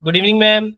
Good evening ma'am.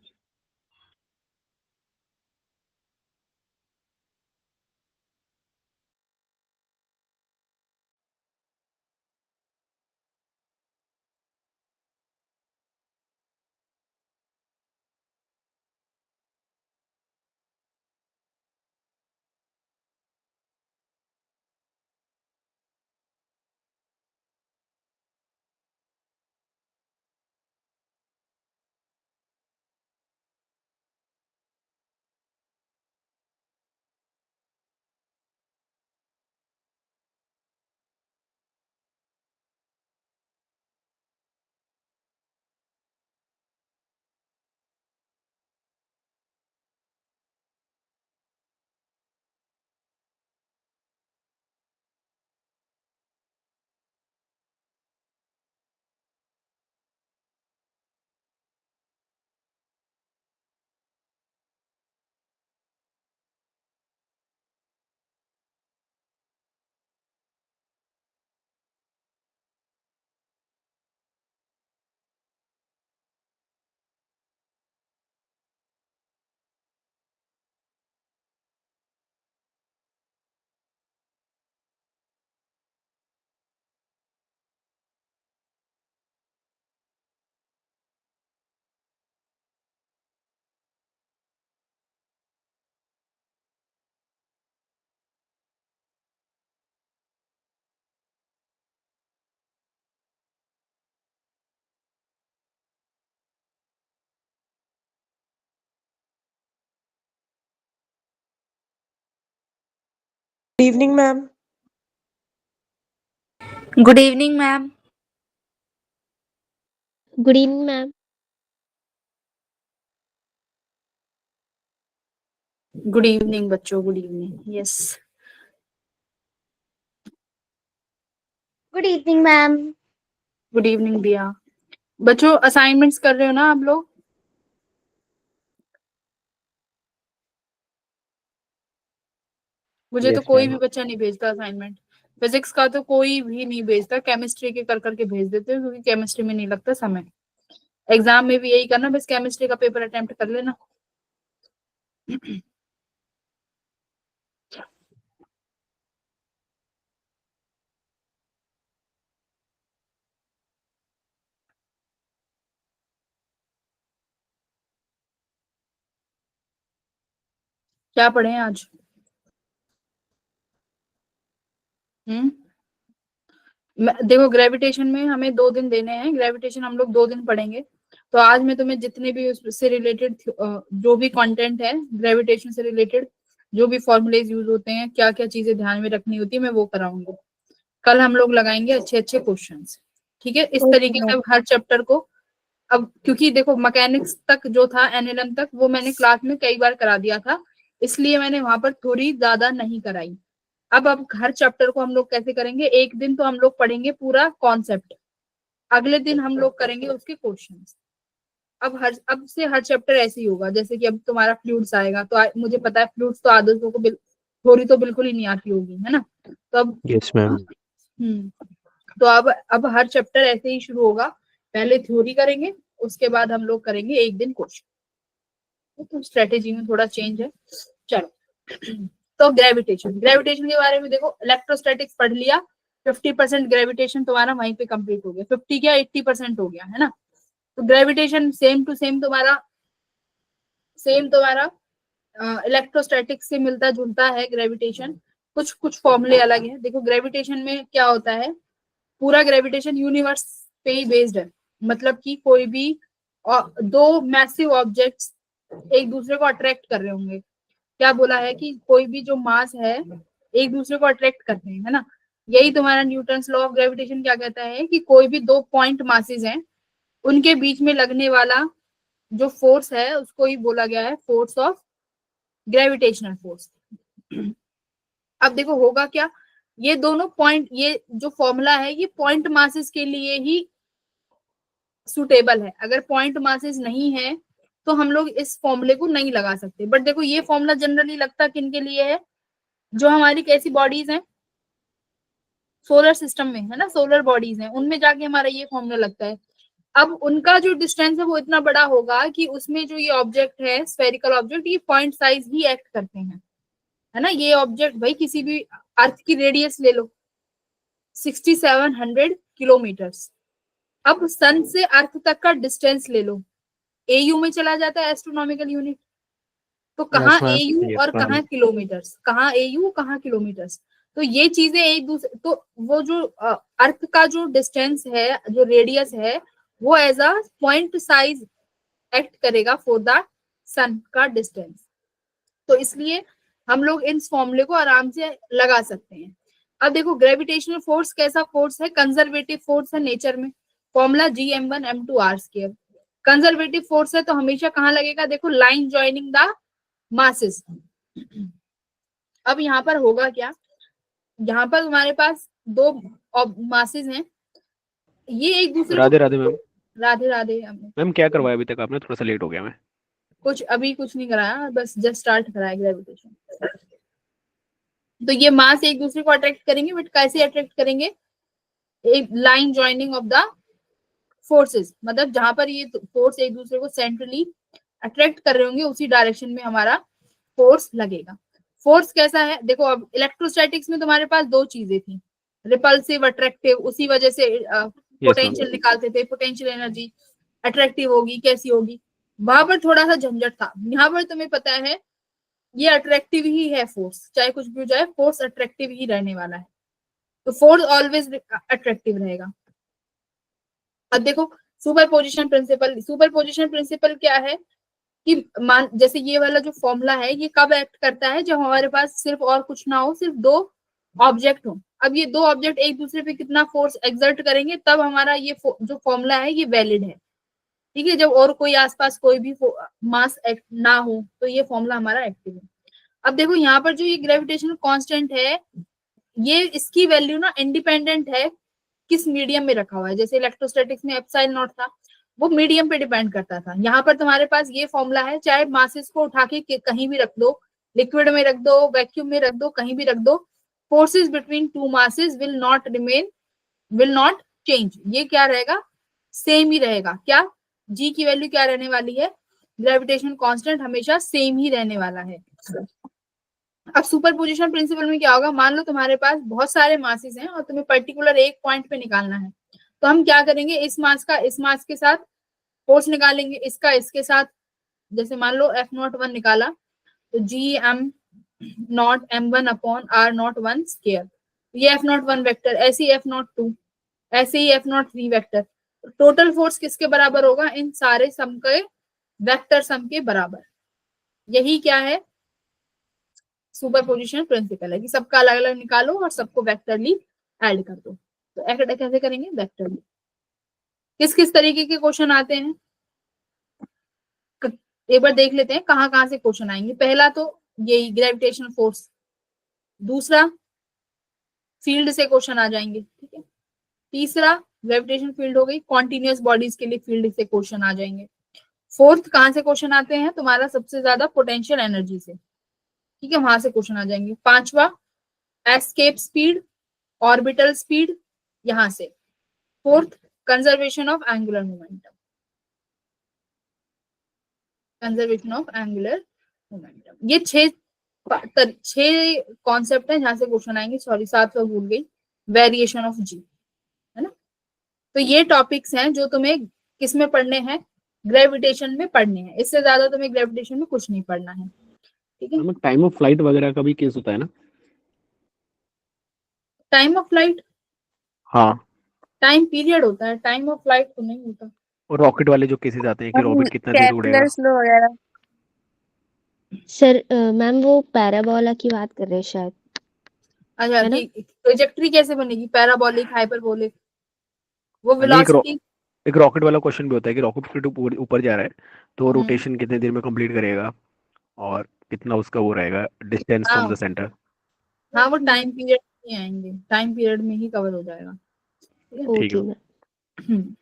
Evening ma'am. Good evening ma'am. Good evening ma'am. Good evening बच्चों, good evening. Yes, good evening ma'am. Good evening दिया। बच्चों assignments कर रहे हो ना आप लोग? मुझे तो यस कोई भी मैम। बच्चा नहीं भेजता असाइनमेंट। फिजिक्स का तो कोई भी नहीं भेजता, केमिस्ट्री के कर करके भेज देते हो क्योंकि केमिस्ट्री में नहीं लगता समय। एग्जाम में भी यही करना, बस केमिस्ट्री का पेपर अटेम्प्ट कर लेना। क्या पढ़े आज? हम्म देखो, ग्रेविटेशन में हमें 2 दिन देने हैं। ग्रेविटेशन हम लोग 2 दिन पढ़ेंगे। तो आज मैं तुम्हें जितने भी उससे रिलेटेड जो भी कंटेंट है ग्रेविटेशन से रिलेटेड, जो भी फॉर्मूलेज यूज होते हैं, क्या क्या चीजें ध्यान में रखनी होती है, मैं वो कराऊंगी। कल हम लोग लगाएंगे अच्छे अच्छे क्वेश्चंस। ठीक है, इस ओके तरीके मैम। से हर चैप्टर को। अब क्योंकि देखो मैकेनिक्स तक जो था, एनएलएम तक, वो मैंने क्लास में कई बार करा दिया था, इसलिए मैंने वहां पर थोड़ी ज्यादा नहीं कराई। अब हर चैप्टर को हम लोग कैसे करेंगे, एक दिन तो हम लोग पढ़ेंगे पूरा कॉन्सेप्ट, अगले दिन हम लोग करेंगे उसके क्वेश्चंस। अब से हर चैप्टर ऐसे ही होगा। जैसे कि अब तुम्हारा फ्लूइड्स आएगा, तो मुझे पता है फ्लूइड्स तो आदतों को थोड़ी तो बिल्कुल ही नहीं आती होगी, है ना? तो अब यस मैम। तो अब हर चैप्टर ऐसे ही शुरू होगा। पहले थ्योरी करेंगे, उसके बाद हम लोग करेंगे एक दिन क्वेश्चन। तो स्ट्रेटेजी में थोड़ा चेंज है। चलो, तो ग्रेविटेशन ग्रेविटेशन के बारे में देखो, इलेक्ट्रोस्टैटिक्स पढ़ लिया। 50% ग्रेविटेशन तुम्हारा वहीं पे कंप्लीट हो गया। 50 क्या 80% हो गया, है ना? तो ग्रेविटेशन सेम टू सेम तुम्हारा इलेक्ट्रोस्टैटिक्स से मिलता जुलता है ग्रेविटेशन। कुछ कुछ फॉर्मूले अलग है। देखो ग्रेविटेशन में क्या होता है, पूरा ग्रेविटेशन यूनिवर्स पे ही बेस्ड है। मतलब कि कोई भी दो मैसिव ऑब्जेक्ट्स एक दूसरे को अट्रैक्ट कर रहे होंगे। क्या बोला है कि कोई भी जो मास है एक दूसरे को अट्रैक्ट करते हैं, है ना? यही तुम्हारा न्यूटन्स लॉ ऑफ ग्रेविटेशन क्या कहता है कि कोई भी दो पॉइंट मासेस हैं, उनके बीच में लगने वाला जो फोर्स है उसको ही बोला गया है फोर्स ऑफ ग्रेविटेशनल फोर्स। अब देखो होगा क्या, ये दोनों पॉइंट, ये जो फॉर्मूला है ये पॉइंट मासेस के लिए ही सुटेबल है। अगर पॉइंट मासेस नहीं है तो हम लोग इस फॉर्मूले को नहीं लगा सकते। बट देखो ये फॉर्मूला जनरली लगता किन के लिए है, जो हमारी कैसी बॉडीज हैं, सोलर सिस्टम में, है ना? सोलर बॉडीज हैं, उनमें जाके हमारा ये फॉर्मूला लगता है। अब उनका जो डिस्टेंस है वो इतना बड़ा होगा कि उसमें जो ये ऑब्जेक्ट है, स्फेरिकल ऑब्जेक्ट, ये पॉइंट साइज ही एक्ट करते हैं, है ना। ये ऑब्जेक्ट भाई किसी भी अर्थ की रेडियस ले लो 6700 किलोमीटर्स। अब सन से अर्थ तक का डिस्टेंस ले लो, एयू में चला जाता है, एस्ट्रोनॉमिकल यूनिट। तो कहाँ यस मैम, एयू यस और मैम। कहाँ किलोमीटर्स, कहाँ एयू कहाँ किलोमीटर्स। तो ये चीजें एक दूसरे, तो वो जो अर्थ का जो डिस्टेंस है, जो रेडियस है, वो as a point size act करेगा फॉर द सन का डिस्टेंस। तो इसलिए हम लोग इन फॉर्मूले को आराम से लगा सकते हैं। अब देखो ग्रेविटेशनल फोर्स कैसा फोर्स है, कंजर्वेटिव फोर्स है नेचर में। Formula G m1 m2 r²। Conservative force है तो हमेशा कहाँ लगेगा, देखो लाइन ज्वाइनिंग द मासेस। अब यहाँ पर होगा क्या, यहाँ पर तुम्हारे पास दो मासेस हैं, ये एक दूसरे को, राधे राधे मैम। राधे राधे। हमने मैम क्या करवाया अभी तक आपने? थोड़ा सा लेट हो गया मैं। कुछ अभी कुछ नहीं कराया, बस जस्ट स्टार्ट कराया ग्रेविटेशन। तो ये मास एक दूसरे को अट्रैक्ट करेंगे, बट कैसे अट्रैक्ट करेंगे, एक line joining of the forces, मतलब जहां पर ये फोर्स एक दूसरे को सेंट्रली अट्रैक्ट कर रहे होंगे उसी डायरेक्शन में हमारा फोर्स लगेगा। फोर्स कैसा है, देखो अब इलेक्ट्रोस्टैटिक्स में तुम्हारे पास दो चीजें थी, रिपल्सिव, अट्रैक्टिव, उसी वजह से यस मैम। पोटेंशियल निकालते थे, पोटेंशियल एनर्जी अट्रैक्टिव होगी कैसी होगी, वहां पर थोड़ा सा झंझट था। यहाँ पर तुम्हें पता है ये अट्रैक्टिव ही है फोर्स, चाहे कुछ भी हो जाए फोर्स अट्रैक्टिव ही रहने वाला है। तो फोर्स ऑलवेज अट्रैक्टिव रहेगा। अब देखो superposition principle, superposition principle क्या है कि मान जैसे ये वाला जो फॉर्मूला है ये कब एक्ट करता है, जब हमारे पास सिर्फ और कुछ ना हो, सिर्फ दो ऑब्जेक्ट हो। अब ये दो ऑब्जेक्ट एक दूसरे पे कितना फोर्स एक्सर्ट करेंगे तब हमारा ये जो फॉर्मूला है ये वैलिड है, ठीक है। जब और कोई आसपास कोई भी मास एक्ट ना हो तो ये फॉर्मूला हमारा एक्टिव है। अब देखो यहाँ पर जो ये ग्रेविटेशनल कांस्टेंट है, ये इसकी वैल्यू ना इंडिपेंडेंट है किस मीडियम में रखा हुआ है। जैसे इलेक्ट्रोस्टैटिक्स में एप्सिलॉन नॉट था, वो मीडियम पे डिपेंड करता था। यहाँ पर तुम्हारे पास ये फॉर्मूला है, चाहे मासेस को उठा के कहीं भी रख दो, लिक्विड में रख दो, वैक्यूम में रख दो, कहीं भी रख दो, forces between two masses will not remain, will not change. ये क्या रहेगा, सेम ही रहेगा। क्या, जी की वैल्यू क्या रहने वाली है, ग्रेविटेशन कांस्टेंट हमेशा सेम ही रहने वाला है। अब सुपर पोजिशन प्रिंसिपल में क्या होगा, मान लो तुम्हारे पास बहुत सारे मासेस हैं और तुम्हें पर्टिकुलर एक पॉइंट पे निकालना है, तो हम क्या करेंगे, इस मास का इस मास के साथ फोर्स निकालेंगे, इसका इसके साथ। जैसे मान लो F01 निकाला तो G m0m1/r01²। ये F01 वेक्टर, ऐसे ही F02, ऐसे ही F03 वेक्टर। टोटल फोर्स किसके बराबर होगा, इन सारे सम के वेक्टर सम के बराबर। यही क्या है, सुपर पोजिशन प्रिंसिपल है कि सबका अलग अलग निकालो और सबको वेक्टरली ऐड कर दो। तो ऐड कैसे करेंगे, वेक्टरली। किस किस तरीके के क्वेश्चन आते हैं एक बार देख लेते हैं, कहाँ कहाँ से क्वेश्चन आएंगे। पहला तो यही ग्रेविटेशनल फोर्स, दूसरा फील्ड से क्वेश्चन आ जाएंगे, ठीक है। तीसरा ग्रेविटेशन फील्ड हो गई, कॉन्टिन्यूअस बॉडीज के लिए फील्ड से क्वेश्चन आ जाएंगे। फोर्थ कहाँ से क्वेश्चन आते हैं, तुम्हारा सबसे ज्यादा पोटेंशियल एनर्जी से, ठीक है, वहां से क्वेश्चन आ जाएंगे। पांचवा एस्केप स्पीड, ऑर्बिटल स्पीड, यहां से। Fourth conservation of angular momentum, conservation of angular momentum. ये छह कॉन्सेप्ट है जहां से क्वेश्चन आएंगे। सॉरी सातवां भूल गई, वेरिएशन ऑफ जी, है ना। तो ये टॉपिक्स हैं जो तुम्हें किस में पढ़ने हैं, ग्रेविटेशन में पढ़ने हैं। इससे ज्यादा तुम्हें ग्रेविटेशन में कुछ नहीं पढ़ना है, ठीक है। मैम टाइम ऑफ फ्लाइट वगैरह का भी केस होता है ना? टाइम ऑफ फ्लाइट, हाँ। टाइम पीरियड होता है, टाइम ऑफ फ्लाइट तो नहीं होता। और रॉकेट वाले जो केसेस आते हैं कि रॉकेट कितना देर उड़ेगा? केपलर स्लो वगैरह। सर मैम वो पैराबोला की बात कर रहे हैं शायद, अच्छा है ना? कि ट्रेजेक्ट्री कैसे बनेगी, पैराबोलिक, हाइपरबोलिक, वो नहीं, वेलोसिटी। एक रॉकेट वाला क्वेश्चन भी होता है कि रॉकेट ऊपर जा रहा है तो रोटेशन कितने देर में कंप्लीट करेगा और कितना उसका वो रहेगा डिस्टेंस फ्रॉम द हाँ सेंटर। हाँ, वो टाइम पीरियड में आएंगे, टाइम पीरियड में ही कवर हो जाएगा, ठीक है। ठीक है। Okay ma'am.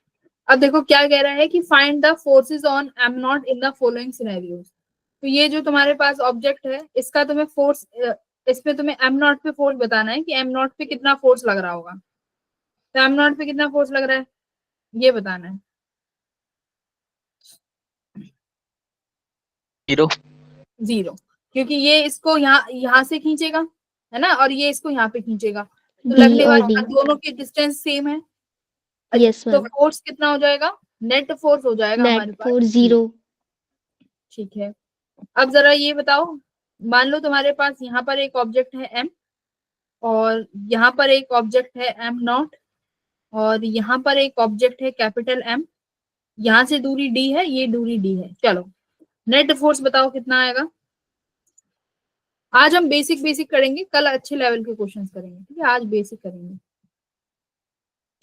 अब देखो क्या कह रहा है कि find the forces on am not in the following scenarios. तो ये जो तुम्हारे पास ऑब्जेक्ट है इसका तुम्हें फोर्स, इसमें तुम्हें एम नॉट पे फोर्स बताना है कि एम नॉट पे कितना फोर्स लग रहा होगा। तो एम नॉट पे कितना फोर्स लग रहा है ये बताना है। 0। 0, क्योंकि ये इसको यहाँ से खींचेगा, है ना, और ये इसको यहाँ पे खींचेगा, तो डी लगने और वाला डी। दोनों की डिस्टेंस सेम है। यस तो मैम। फोर्स कितना हो जाएगा, नेट फोर्स हो जाएगा नेट हमारे पास फोर्स 0। 0। ठीक है, अब जरा ये बताओ, मान लो तुम्हारे पास यहाँ पर एक ऑब्जेक्ट है m, और यहाँ पर एक ऑब्जेक्ट है m0, और यहाँ पर एक ऑब्जेक्ट है कैपिटल M, यहाँ से दूरी d है, ये दूरी d है। चलो नेट फोर्स बताओ कितना आएगा। आज हम बेसिक बेसिक करेंगे, कल अच्छे लेवल के क्वेश्चंस करेंगे, ठीक है, आज बेसिक करेंगे।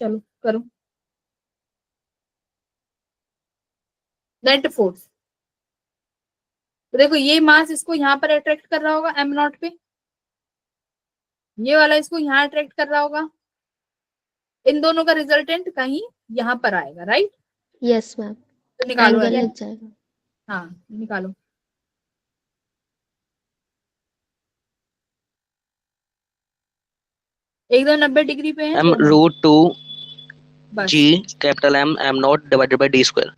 चलो करो नेट फोर्स। तो देखो ये मास इसको यहाँ पर अट्रैक्ट कर रहा होगा m0 पे, ये वाला इसको यहाँ अट्रैक्ट कर रहा होगा, इन दोनों का रिजल्टेंट कहीं यहाँ पर आएगा, राइट। Yes ma'am. तो निकालो एंगल ऐसे। लग जाएगा। हाँ निकालो। एकदम 90 डिग्री पे है m दोनों, √2 बस। g capital M m0 divided by d square.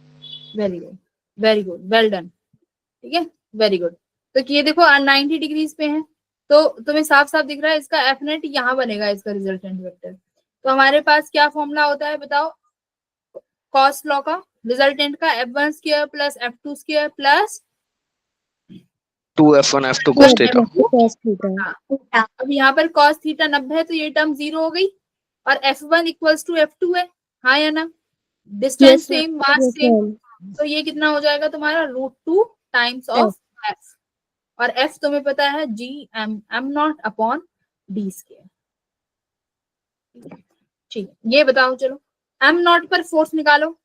Very good, very good, well done, ठीक है, वेरी गुड। तो ये देखो 90 डिग्रीज पे है, तो तुम्हें साफ साफ दिख रहा है इसका एफ नेट यहाँ बनेगा, इसका रिजल्टेंट वेक्टर। तो हमारे पास क्या फॉर्मूला होता है बताओ, कॉस लॉ का, रिजल्टेंट का f1 square plus f2 square plus 2f1 f2 cos theta. cos theta. हाँ। अब यहाँ पर cos थीटा 90 है, तो ये टर्म 0 हो गई, और f1 इक्वल्स टू f2 है, हाँ या ना, distance yes ma'am. Same, mass same, तो ये कितना हो जाएगा तुम्हारा √2 टाइम्स ऑफ f, और f तुम्हें पता है m0 अपॉन d स्क्वायर। ठीक है, ये बताओ चलो m0 पर फोर्स निकालो।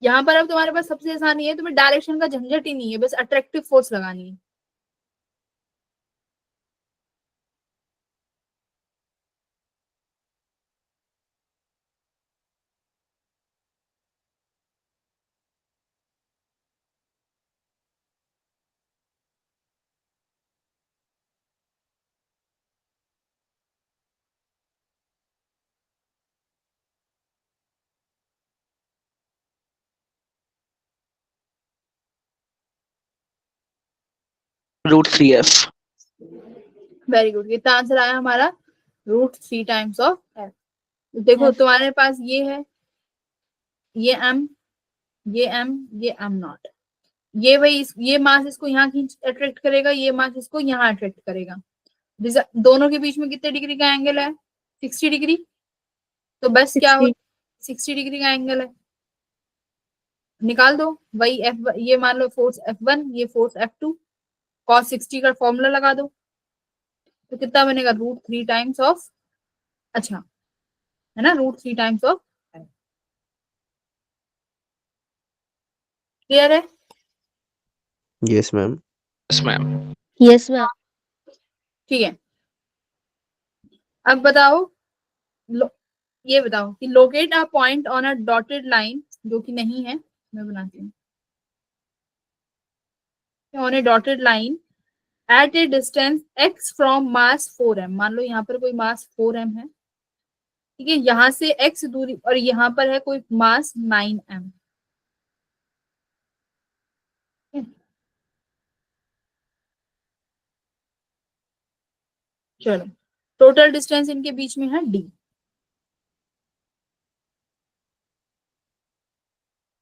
यहाँ पर अब तुम्हारे पास सबसे आसानी है, तुम्हें डायरेक्शन का झंझट ही नहीं है, बस अट्रैक्टिव फोर्स लगानी है। √3f। वेरी गुड, ये आंसर आया हमारा √3 टाइम्स ऑफ f। देखो तुम्हारे पास ये है, ये m, ये m, ये m0, ये वही ये मास इसको यहाँ खींच अट्रैक्ट करेगा, ये मास इसको यहाँ अट्रैक्ट करेगा, दोनों के बीच में कितने डिग्री का एंगल है, 60 डिग्री। तो बस क्या हो, 60 डिग्री का एंगल है, निकाल दो वही f, ये मान लो फोर्स f1, ये फोर्स f2, cos 60 का फॉर्मूला लगा दो, तो कितना बनेगा √3 टाइम्स ऑफ, अच्छा है ना, √3 टाइम्स ऑफ। क्लियर है। Yes ma'am. Yes ma'am. Yes ma'am. ठीक है, अब बताओ, ये बताओ कि locate a point on a dotted line, जो कि नहीं है, मैं बनाती हूँ, on A dotted line at A distance x from mass 4m। मान लो यहाँ पर कोई मास 4m है, ठीक है, यहाँ से x दूरी, और यहाँ पर है कोई मास 9m। चलो टोटल डिस्टेंस इनके बीच में है d।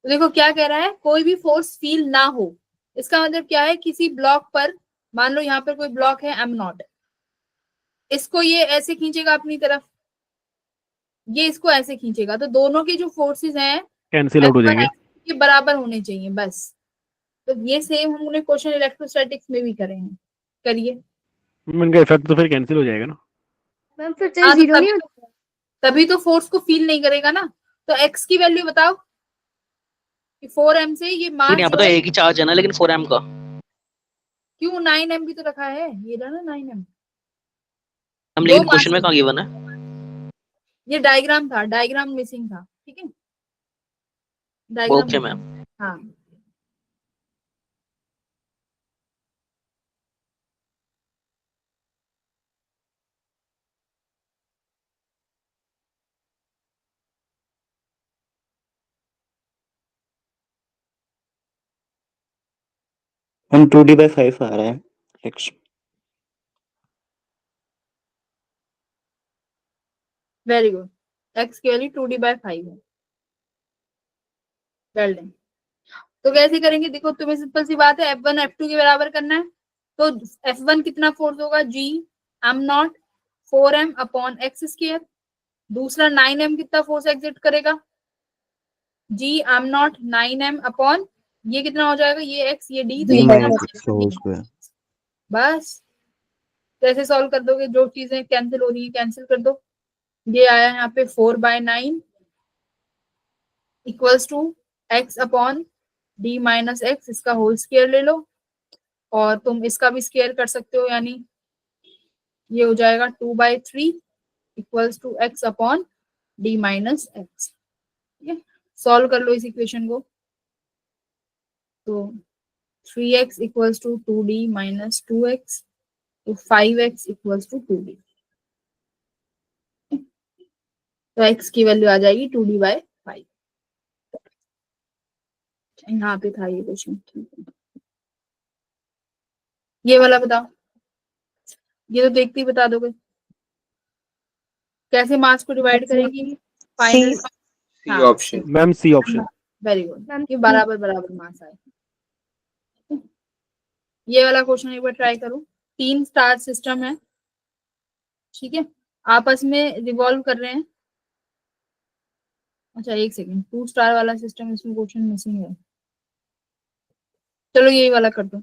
तो देखो क्या कह रहा है, कोई भी फोर्स फील ना हो, इसका मतलब क्या है, किसी ब्लॉक पर, मान लो यहाँ पर कोई ब्लॉक है m0, इसको ये ऐसे खींचेगा अपनी तरफ, ये इसको ऐसे खींचेगा, तो दोनों के जो फोर्सेस हैं कैंसिल आउट हो F1 जाएंगे। के बराबर होने चाहिए बस। तो ये सेम हमने क्वेश्चन इलेक्ट्रोस्टैटिक्स में भी करे हैं, करिए। इनका इफेक्ट तो फिर कैंसिल हो जाएगा ना। मैम फिर से हाँ तो जीरो नहीं होता? तभी तो फोर्स को फील नहीं करेगा ना। तो एक्स की वैल्यू बताओ कि 4m से ये लेकिन मास यहाँ पे जो तो है, एक ही चार्ज है ना, लेकिन 4m का। क्यों 9m भी तो रखा है, ये रहा ना 9m, हम दो लेकिन मास। क्वेश्चन में कहाँ गिवन है? ये डायग्राम था, डायग्राम मिसिंग था, ठीक है, डायग्राम ओके मिसिंग। मैम। हाँ हम 2d/5 आ रहा है x। Very good. एक्स की वैल्यू 2d/5 है। Well done. तो कैसे करेंगे, देखो तुम्हें सिंपल सी बात है, F1 F2 के बराबर करना है। तो F1 कितना फोर्स होगा, G m not 4m upon x square. दूसरा 9m कितना फोर्स एग्जिट करेगा, G m not 9m upon ये कितना हो जाएगा, ये x ये d, तो d ये कितना हो माइनस x होल जाएगा स्क्वायर। d। बस कैसे सॉल्व कर दोगे, जो चीजें कैंसिल हो रही है कैंसिल कर दो। ये आया यहाँ पे 4/9 equals to x upon d minus x, इसका होल स्क्वायर ले लो और तुम इसका भी स्क्वायर कर सकते हो, यानी ये हो जाएगा 2/3 equals to x upon d minus x. ठीक है, सॉल्व कर लो इस इक्वेशन को। तो 3x equals to 2d minus 2x, तो 5x इक्वल्स टू 2d। तो x की वैल्यू आ जाएगी 2d/5। यहाँ पे था ये क्वेश्चन। ठीक है, ये वाला बताओ, ये तो देखते ही बता दोगे। कैसे मास को डिवाइड करेंगी फाइनल। सी हाँ option. Ma'am C option. Very good, ये बराबर बराबर मास आए। ये वाला क्वेश्चन एक बार ट्राई करो। 3 स्टार सिस्टम है, ठीक है, आपस में रिवॉल्व कर रहे हैं। अच्छा एक सेकेंड, 2 स्टार वाला सिस्टम, इसमें क्वेश्चन मिसिंग है। चलो यही वाला कर दो।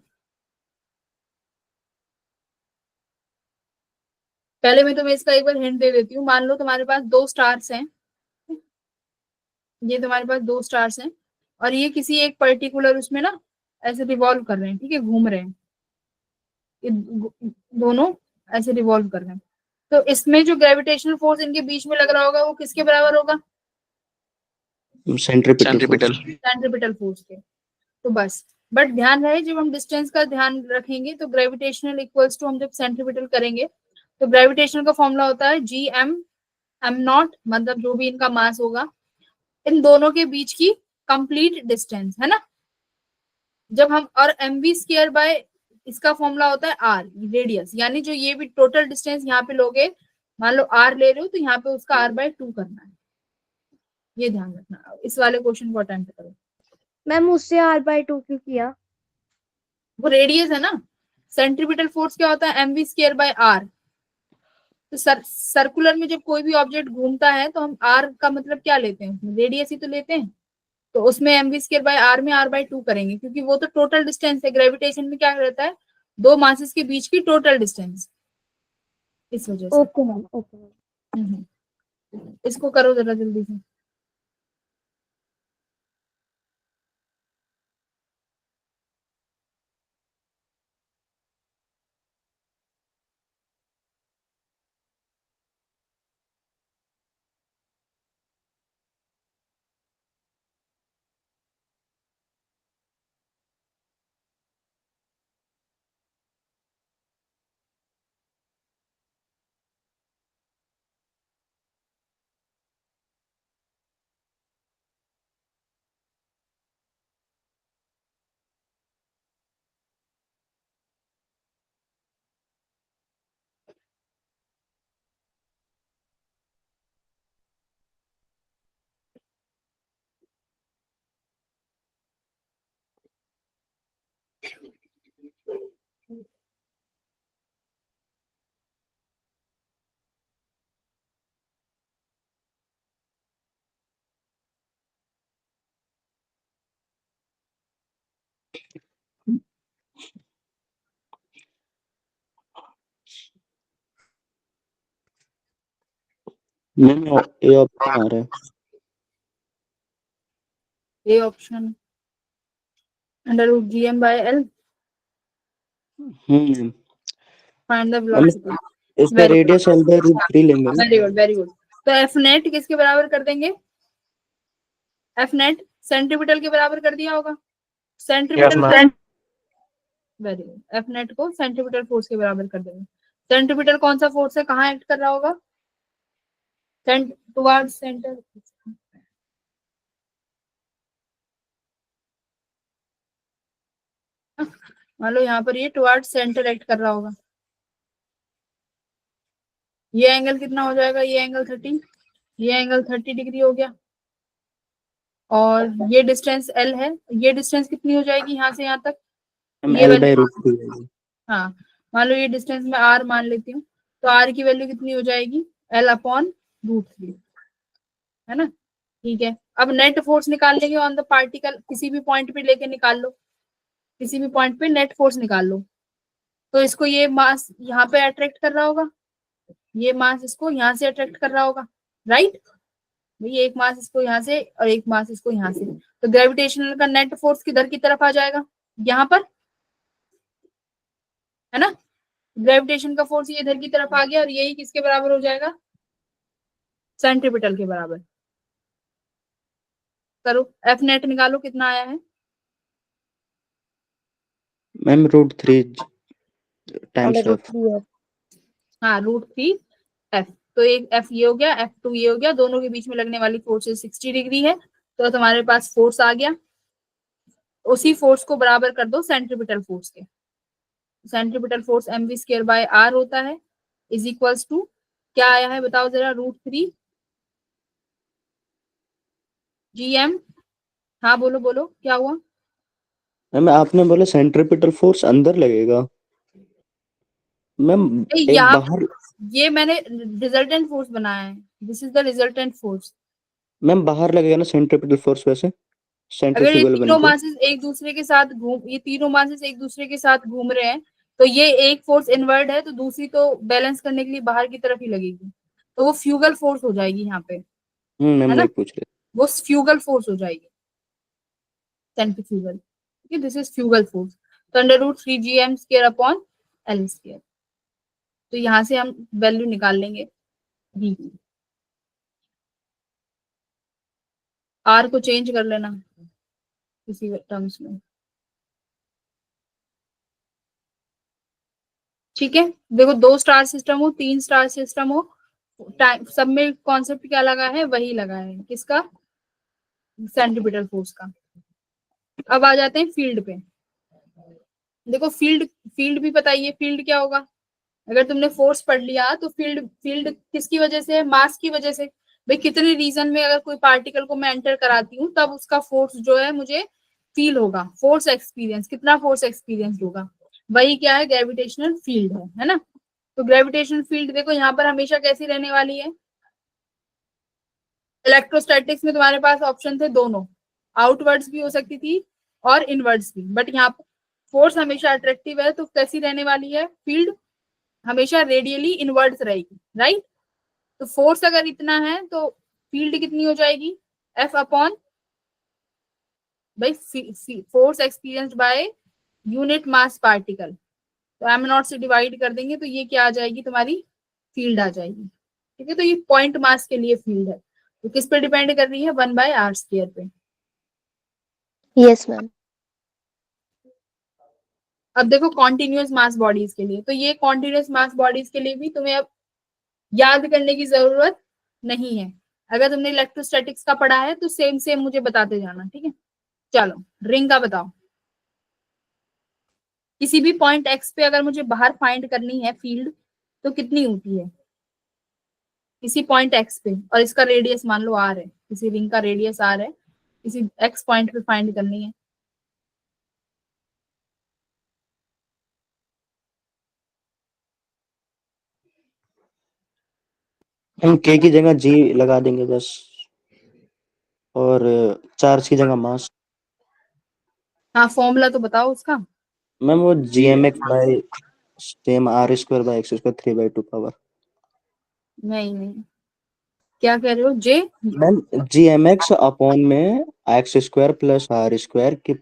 पहले मैं तुम्हें इसका एक बार हिंट दे देती हूँ। मान लो तुम्हारे पास 2 स्टार्स हैं, ये तुम्हारे पास 2 स्टार्स हैं और ये किसी एक पर्टिकुलर उसमें ना ऐसे रिवॉल्व कर रहे हैं, ठीक है, घूम रहे हैं, ये दोनों ऐसे रिवॉल्व कर रहे हैं। तो इसमें जो ग्रेविटेशनल फोर्स इनके बीच में लग रहा होगा वो किसके बराबर होगा, centripetal force. Centripetal. Centripetal force के। तो बस, बट ध्यान रहे जब हम डिस्टेंस का ध्यान रखेंगे तो ग्रेविटेशनल इक्वल्स टू, हम जब सेंट्रीपिटल करेंगे तो ग्रेविटेशनल का फॉर्मूला होता है जी एम नॉट, मतलब जो भी इनका मास होगा, इन दोनों के बीच की कंप्लीट डिस्टेंस है ना। जब हम, और एम वी स्क्र बाय, इसका फॉर्मूला होता है आर रेडियस, यानी जो ये भी टोटल डिस्टेंस यहाँ पे लोगे, मान लो आर ले रहे हो तो यहाँ पे उसका r/2 करना है। ये ध्यान रखना, इस वाले क्वेश्चन को अटेम्प्ट करो। मैम उससे r/2 क्यों किया? वो रेडियस है ना, सेंट्रीपिटल फोर्स क्या होता है, M V square by R. तो सर्कुलर में जब कोई भी ऑब्जेक्ट घूमता है तो हम आर का मतलब क्या लेते हैं, रेडियस ही तो लेते हैं। तो उसमें M V square by R में r/2 करेंगे, क्योंकि वो तो टोटल डिस्टेंस है। ग्रेविटेशन में क्या रहता है, दो मासेस के बीच की टोटल डिस्टेंस, इस वजह से। Okay ma'am, okay ma'am. इसको करो जरा जल्दी से। मैम ए ऑप्शन आ रहा है। A option √gm/l, ma'am find the ma'am velocity. इसका वेरी गुड, रेडियस l/√3 लेंगे ना। Very good, very good. तो एफ नेट किसके बराबर कर देंगे, एफ नेट सेंट्रीपिटल के बराबर कर दिया होगा। Centripetal, very good, F net को सेंट्रीपिटल फोर्स के बराबर कर देंगे। सेंट्रीपिटल कौन सा फोर्स है, कहाँ एक्ट कर रहा होगा, टुवर्ड्स सेंटर। मान लो यहाँ पर ये टुवर्ड सेंटर एक्ट कर रहा होगा, ये एंगल कितना हो जाएगा, ये एंगल 30, ये एंगल 30 डिग्री हो गया, और ये डिस्टेंस L है, ये डिस्टेंस कितनी हो जाएगी यहाँ से यहाँ तक, मैम ये L by वैल्यू, root 3 हाँ मान लो ये डिस्टेंस मैं R मान लेती हूँ, तो R की वैल्यू कितनी हो जाएगी, L/√3, है ना। ठीक है, अब नेट फोर्स निकाल लेंगे ऑन द पार्टिकल, किसी भी पॉइंट पे लेके निकाल लो, किसी भी पॉइंट पे नेट फोर्स निकाल लो। तो इसको ये मास यहाँ पे अट्रैक्ट कर रहा होगा, ये मास इसको यहाँ से अट्रैक्ट कर रहा होगा, राइट। ये एक मास इसको यहाँ से और एक मास इसको यहाँ से, तो ग्रेविटेशनल का नेट फोर्स किधर की तरफ आ जाएगा, यहाँ पर, है ना। ग्रेविटेशन का फोर्स ये इधर की तरफ आ गया, और यही किसके बराबर हो जाएगा, सेंट्रीपिटल के बराबर। करो एफ नेट निकालो, कितना आया है, मैम √3 टाइम्स रूट F। 3 हाँ √3 F। तो एक F ये हो गया, F2 ये हो गया, दोनों के बीच में लगने वाली फोर्स 60 डिग्री है, तो तुम्हारे पास फोर्स आ गया। उसी फोर्स को बराबर कर दो सेंट्रीपिटल फोर्स के, सेंट्रीपिटल फोर्स mv²/r होता है, इज इक्वल्स टू क्या आया है बताओ जरा, √3 gm। हाँ बोलो बोलो क्या हुआ, मैम आपने बोला सेंट्रीपिटल फोर्स अंदर लगेगा, मैम एक यहाँ बाहर, ये मैंने रिजल्टेंट फोर्स बनाया है, this is the resultant force. Ma'am बाहर लगेगा ना सेंट्रीपिटल फोर्स वैसे, अगर ये सेंट्रीफ्यूगल बन तीनों के। मासेस एक दूसरे के साथ ये तीनों मासेस एक दूसरे के साथ घूम रहे हैं, तो ये एक फोर्स इनवर्ड है, तो दूसरी तो बैलेंस करने के लिए बाहर की तरफ ही लगेगी, तो वो फ्यूगल फोर्स हो जाएगी यहाँ पे, मैम है ना, वही पूछ रहे वो फ्यूगल फोर्स हो जाएगी, सेंट्रीफ्यूगल, ठीक है, दिस इज फ्यूगल फोर्स। तो √3gm²/L², तो यहाँ से हम वैल्यू निकाल लेंगे v की, r को चेंज कर लेना किसी टर्म्स में, ठीक है। देखो 2 स्टार सिस्टम हो, 3 स्टार सिस्टम हो, टाइम सब में कॉन्सेप्ट क्या लगा है, वही लगा है, किसका, सेंट्रीपिटल फोर्स का। अब आ जाते हैं फील्ड पे। देखो फील्ड, फील्ड भी बताइए, फील्ड क्या होगा, अगर तुमने फोर्स पढ़ लिया तो फील्ड, फील्ड किसकी वजह से है, मास की वजह से। भाई कितने रीजन में अगर कोई पार्टिकल को मैं एंटर कराती हूँ, तब उसका फोर्स जो है मुझे फील होगा, फोर्स एक्सपीरियंस, कितना फोर्स एक्सपीरियंस होगा, वही क्या है, ग्रेविटेशनल फील्ड है ना। तो ग्रेविटेशनल फील्ड देखो यहाँ पर हमेशा कैसी रहने वाली है, इलेक्ट्रोस्टैटिक्स में तुम्हारे पास ऑप्शन थे दोनों, आउटवर्ड्स भी हो सकती थी और इनवर्ड्स भी, बट यहाँ पर फोर्स हमेशा अट्रैक्टिव है, तो कैसी रहने वाली है फील्ड, हमेशा रेडियली इनवर्ड्स रहेगी, राइट। तो फोर्स अगर इतना है तो फील्ड कितनी हो जाएगी, F अपॉन भाई force experienced by unit mass particle, तो m0 से डिवाइड कर देंगे, तो ये क्या आ जाएगी तुम्हारी, फील्ड आ जाएगी, ठीक है। तो ये पॉइंट मास के लिए फील्ड है, तो किस पे डिपेंड कर रही है, 1/r² पे। Yes ma'am. अब देखो कॉन्टिन्यूअस मास बॉडीज के लिए, तो ये कॉन्टिन्यूअस मास बॉडीज के लिए भी तुम्हें अब याद करने की जरूरत नहीं है, अगर तुमने इलेक्ट्रोस्टैटिक्स का पढ़ा है तो सेम सेम मुझे बताते जाना, ठीक है। चलो रिंग का बताओ, किसी भी पॉइंट एक्स पे अगर मुझे बाहर फाइंड करनी है फील्ड, तो कितनी होती है किसी पॉइंट एक्स पे, और इसका रेडियस मान लो आर है, किसी रिंग का रेडियस आर है, किसी एक्स पॉइंट पे फाइंड करनी है, हम K की जगह G लगा देंगे बस, और चार्ज की जगह मास। हाँ फॉर्मूला तो बताओ उसका, मैम वो gmx bye same r² / x² 3/2 power. नहीं नहीं, क्या कह रहे हो, जे, मैम gmx अपॉन में x² + r² की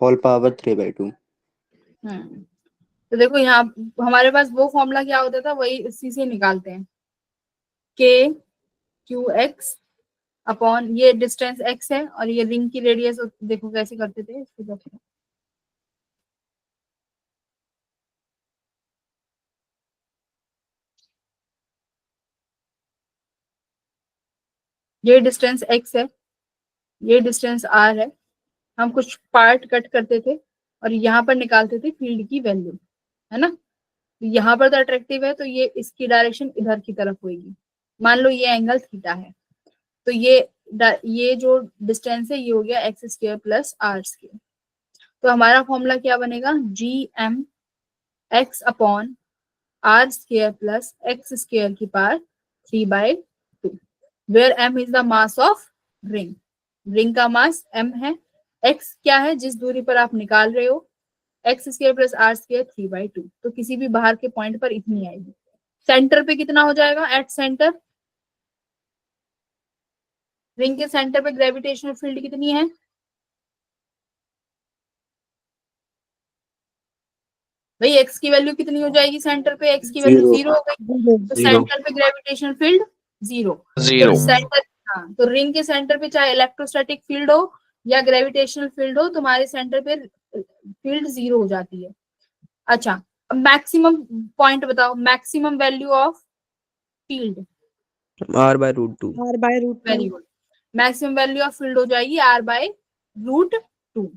होल पावर 3/2। तो देखो यहाँ हमारे पास वो फॉर्मूला क्या होता था, वही इसी से निकालते हैं, के क्यू एक्स अपॉन ये डिस्टेंस एक्स है, और ये रिंग की रेडियस, देखो कैसे करते थे इसको देखो, ये डिस्टेंस एक्स है, ये डिस्टेंस आर है, हम कुछ पार्ट कट करते थे, और यहाँ पर निकालते थे फील्ड की वैल्यू, है ना। तो यहाँ पर तो अट्रैक्टिव है, तो ये इसकी डायरेक्शन इधर की तरफ होगी। मान लो ये एंगल थीटा है, तो ये जो डिस्टेंस है ये हो गया x square plus are square. तो हमारा फॉर्मूला क्या बनेगा, G M x upon r square plus x square की power 3/2, where M is the mass of ring. Ring का मास एम है, एक्स क्या है जिस दूरी पर आप निकाल रहे हो, x square plus are square 3/2, तो किसी भी बाहर के पॉइंट पर इतनी आएगी। सेंटर पे कितना हो जाएगा, एट सेंटर, रिंग के सेंटर पे ग्रेविटेशनल फील्ड कितनी है, भाई एक्स की वैल्यू कितनी हो जाएगी सेंटर पे, एक्स की वैल्यू 0। 0 हो गई, तो जीरो। सेंटर पे ग्रेविटेशनल फील्ड 0। तो 0 सेंटर, हाँ, तो रिंग के सेंटर पे चाहे इलेक्ट्रोस्टैटिक फील्ड हो या ग्रेविटेशनल फील्ड हो, तुम्हारे सेंटर पे फील्ड 0 हो जाती है। अच्छा, मैक्सिमम पॉइंट बताओ, maximum value of field, r/√2। r/√2। Very good, maximum value of field हो जाएगी r/√2।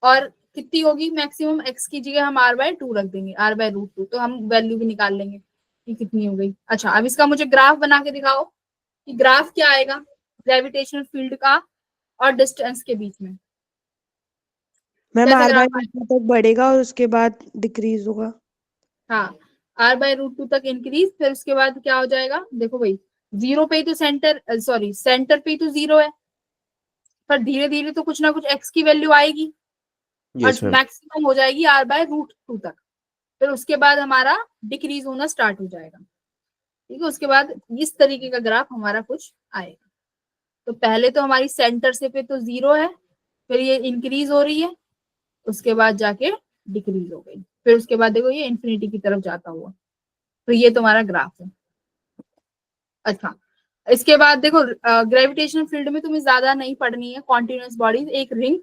और कितनी होगी मैक्सिमम, एक्स की जगह हम r/2 रख देंगे, r/√2, तो हम वैल्यू भी निकाल लेंगे कि कितनी हो गई। अच्छा, अब इसका मुझे ग्राफ बना के दिखाओ कि ग्राफ क्या आएगा ग्रेविटेशनल फील्ड का और डिस्टेंस के बीच में, मैम कैसा ग्राफ आएगा। r/√2 तक बढ़ेगा और उसके बाद डिक्रीज होगा। हाँ, r/√2 तक इंक्रीज, फिर उसके बाद क्या हो जाएगा, देखो भाई, 0 पे ही तो सेंटर, सॉरी सेंटर पे ही तो 0 है, पर धीरे धीरे तो कुछ ना कुछ एक्स की वैल्यू आएगी और यस मैम। मैक्सिमम हो जाएगी r/√2 तक, फिर उसके बाद हमारा डिक्रीज होना स्टार्ट हो जाएगा। ठीक है, उसके बाद इस तरीके का ग्राफ हमारा कुछ आएगा। तो पहले तो हमारी सेंटर से पे तो 0 है, फिर ये इंक्रीज हो रही है, उसके बाद जाके डिक्रीज हो गई, फिर उसके बाद देखो ये इंफिनिटी की तरफ जाता हुआ। तो ये तुम्हारा ग्राफ है। अच्छा, इसके बाद देखो ग्रेविटेशनल फील्ड में तुम्हें ज्यादा नहीं पढ़नी है, कॉन्टिन्यूअस बॉडीज, एक रिंग,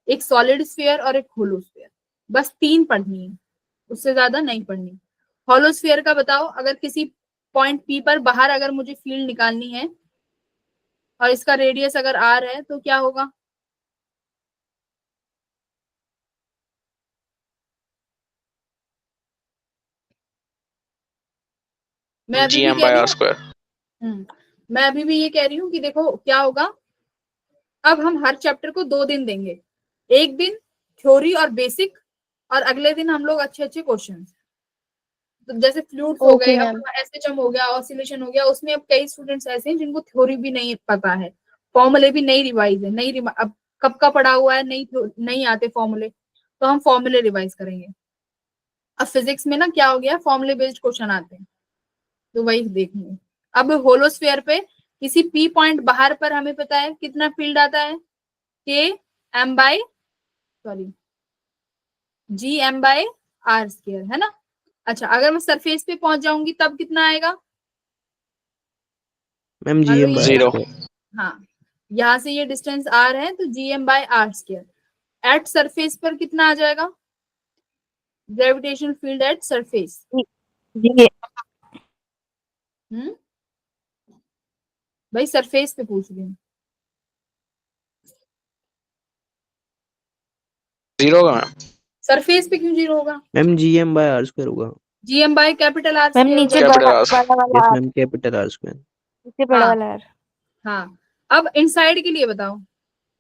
एक सॉलिड स्फीयर और एक होलो स्फीयर, बस 3 पढ़नी है, उससे ज्यादा नहीं पढ़नी। होलो स्फीयर का बताओ, अगर किसी पॉइंट पी पर बाहर अगर मुझे फील्ड निकालनी है और इसका रेडियस अगर आर है तो क्या होगा, मैं अभी भी कह रही gm/r हूँ, square। मैं अभी भी ये कह रही हूँ कि देखो क्या होगा। अब हम हर चैप्टर को 2 दिन देंगे, एक दिन थ्योरी और बेसिक, और अगले दिन हम लोग अच्छे अच्छे क्वेश्चन, तो जैसे फ्लूइड्स हो ओके गए, अब मैम। एसएचएम हो गया, ऑसिलेशन हो गया, उसमें अब कई स्टूडेंट्स ऐसे हैं जिनको थ्योरी भी नहीं पता है, फॉर्मूले भी नहीं रिवाइज है, नहीं अब कब का पढ़ा हुआ है, नहीं आते फॉर्मूले, तो हम फॉर्मूले रिवाइज करेंगे। अब फिजिक्स में ना क्या हो गया, फॉर्मूले बेस्ड क्वेश्चन आते हैं, तो वही देखेंगे। अब होलोस्फीयर पे किसी पी पॉइंट बाहर पर हमें पता है कितना फील्ड आता है, के M by, sorry, G M by are square, है ना। अच्छा, अगर मैं सरफेस पे पहुंच जाऊंगी तब कितना आएगा, मैम मान लो gm/r ये, 0 square। हाँ, यहाँ से ये डिस्टेंस आर है तो G M by are square. At surface पर कितना आ जाएगा, ग्रेविटेशनल फील्ड एट सरफेस, जी हम्म, भाई सरफेस पे पूछ रही हूँ। 0 होगा मैम। सरफेस पे क्यों 0 होगा, मैम gm/r square होगा। GM by capital R ma'am square नीचे होगा। कैपिटल बड़ा आर। बड़ा वाला yes r, ma'am, capital R square। नीचे बड़ा हाँ, वाला r। हाँ, अब इनसाइड के लिए बताओ,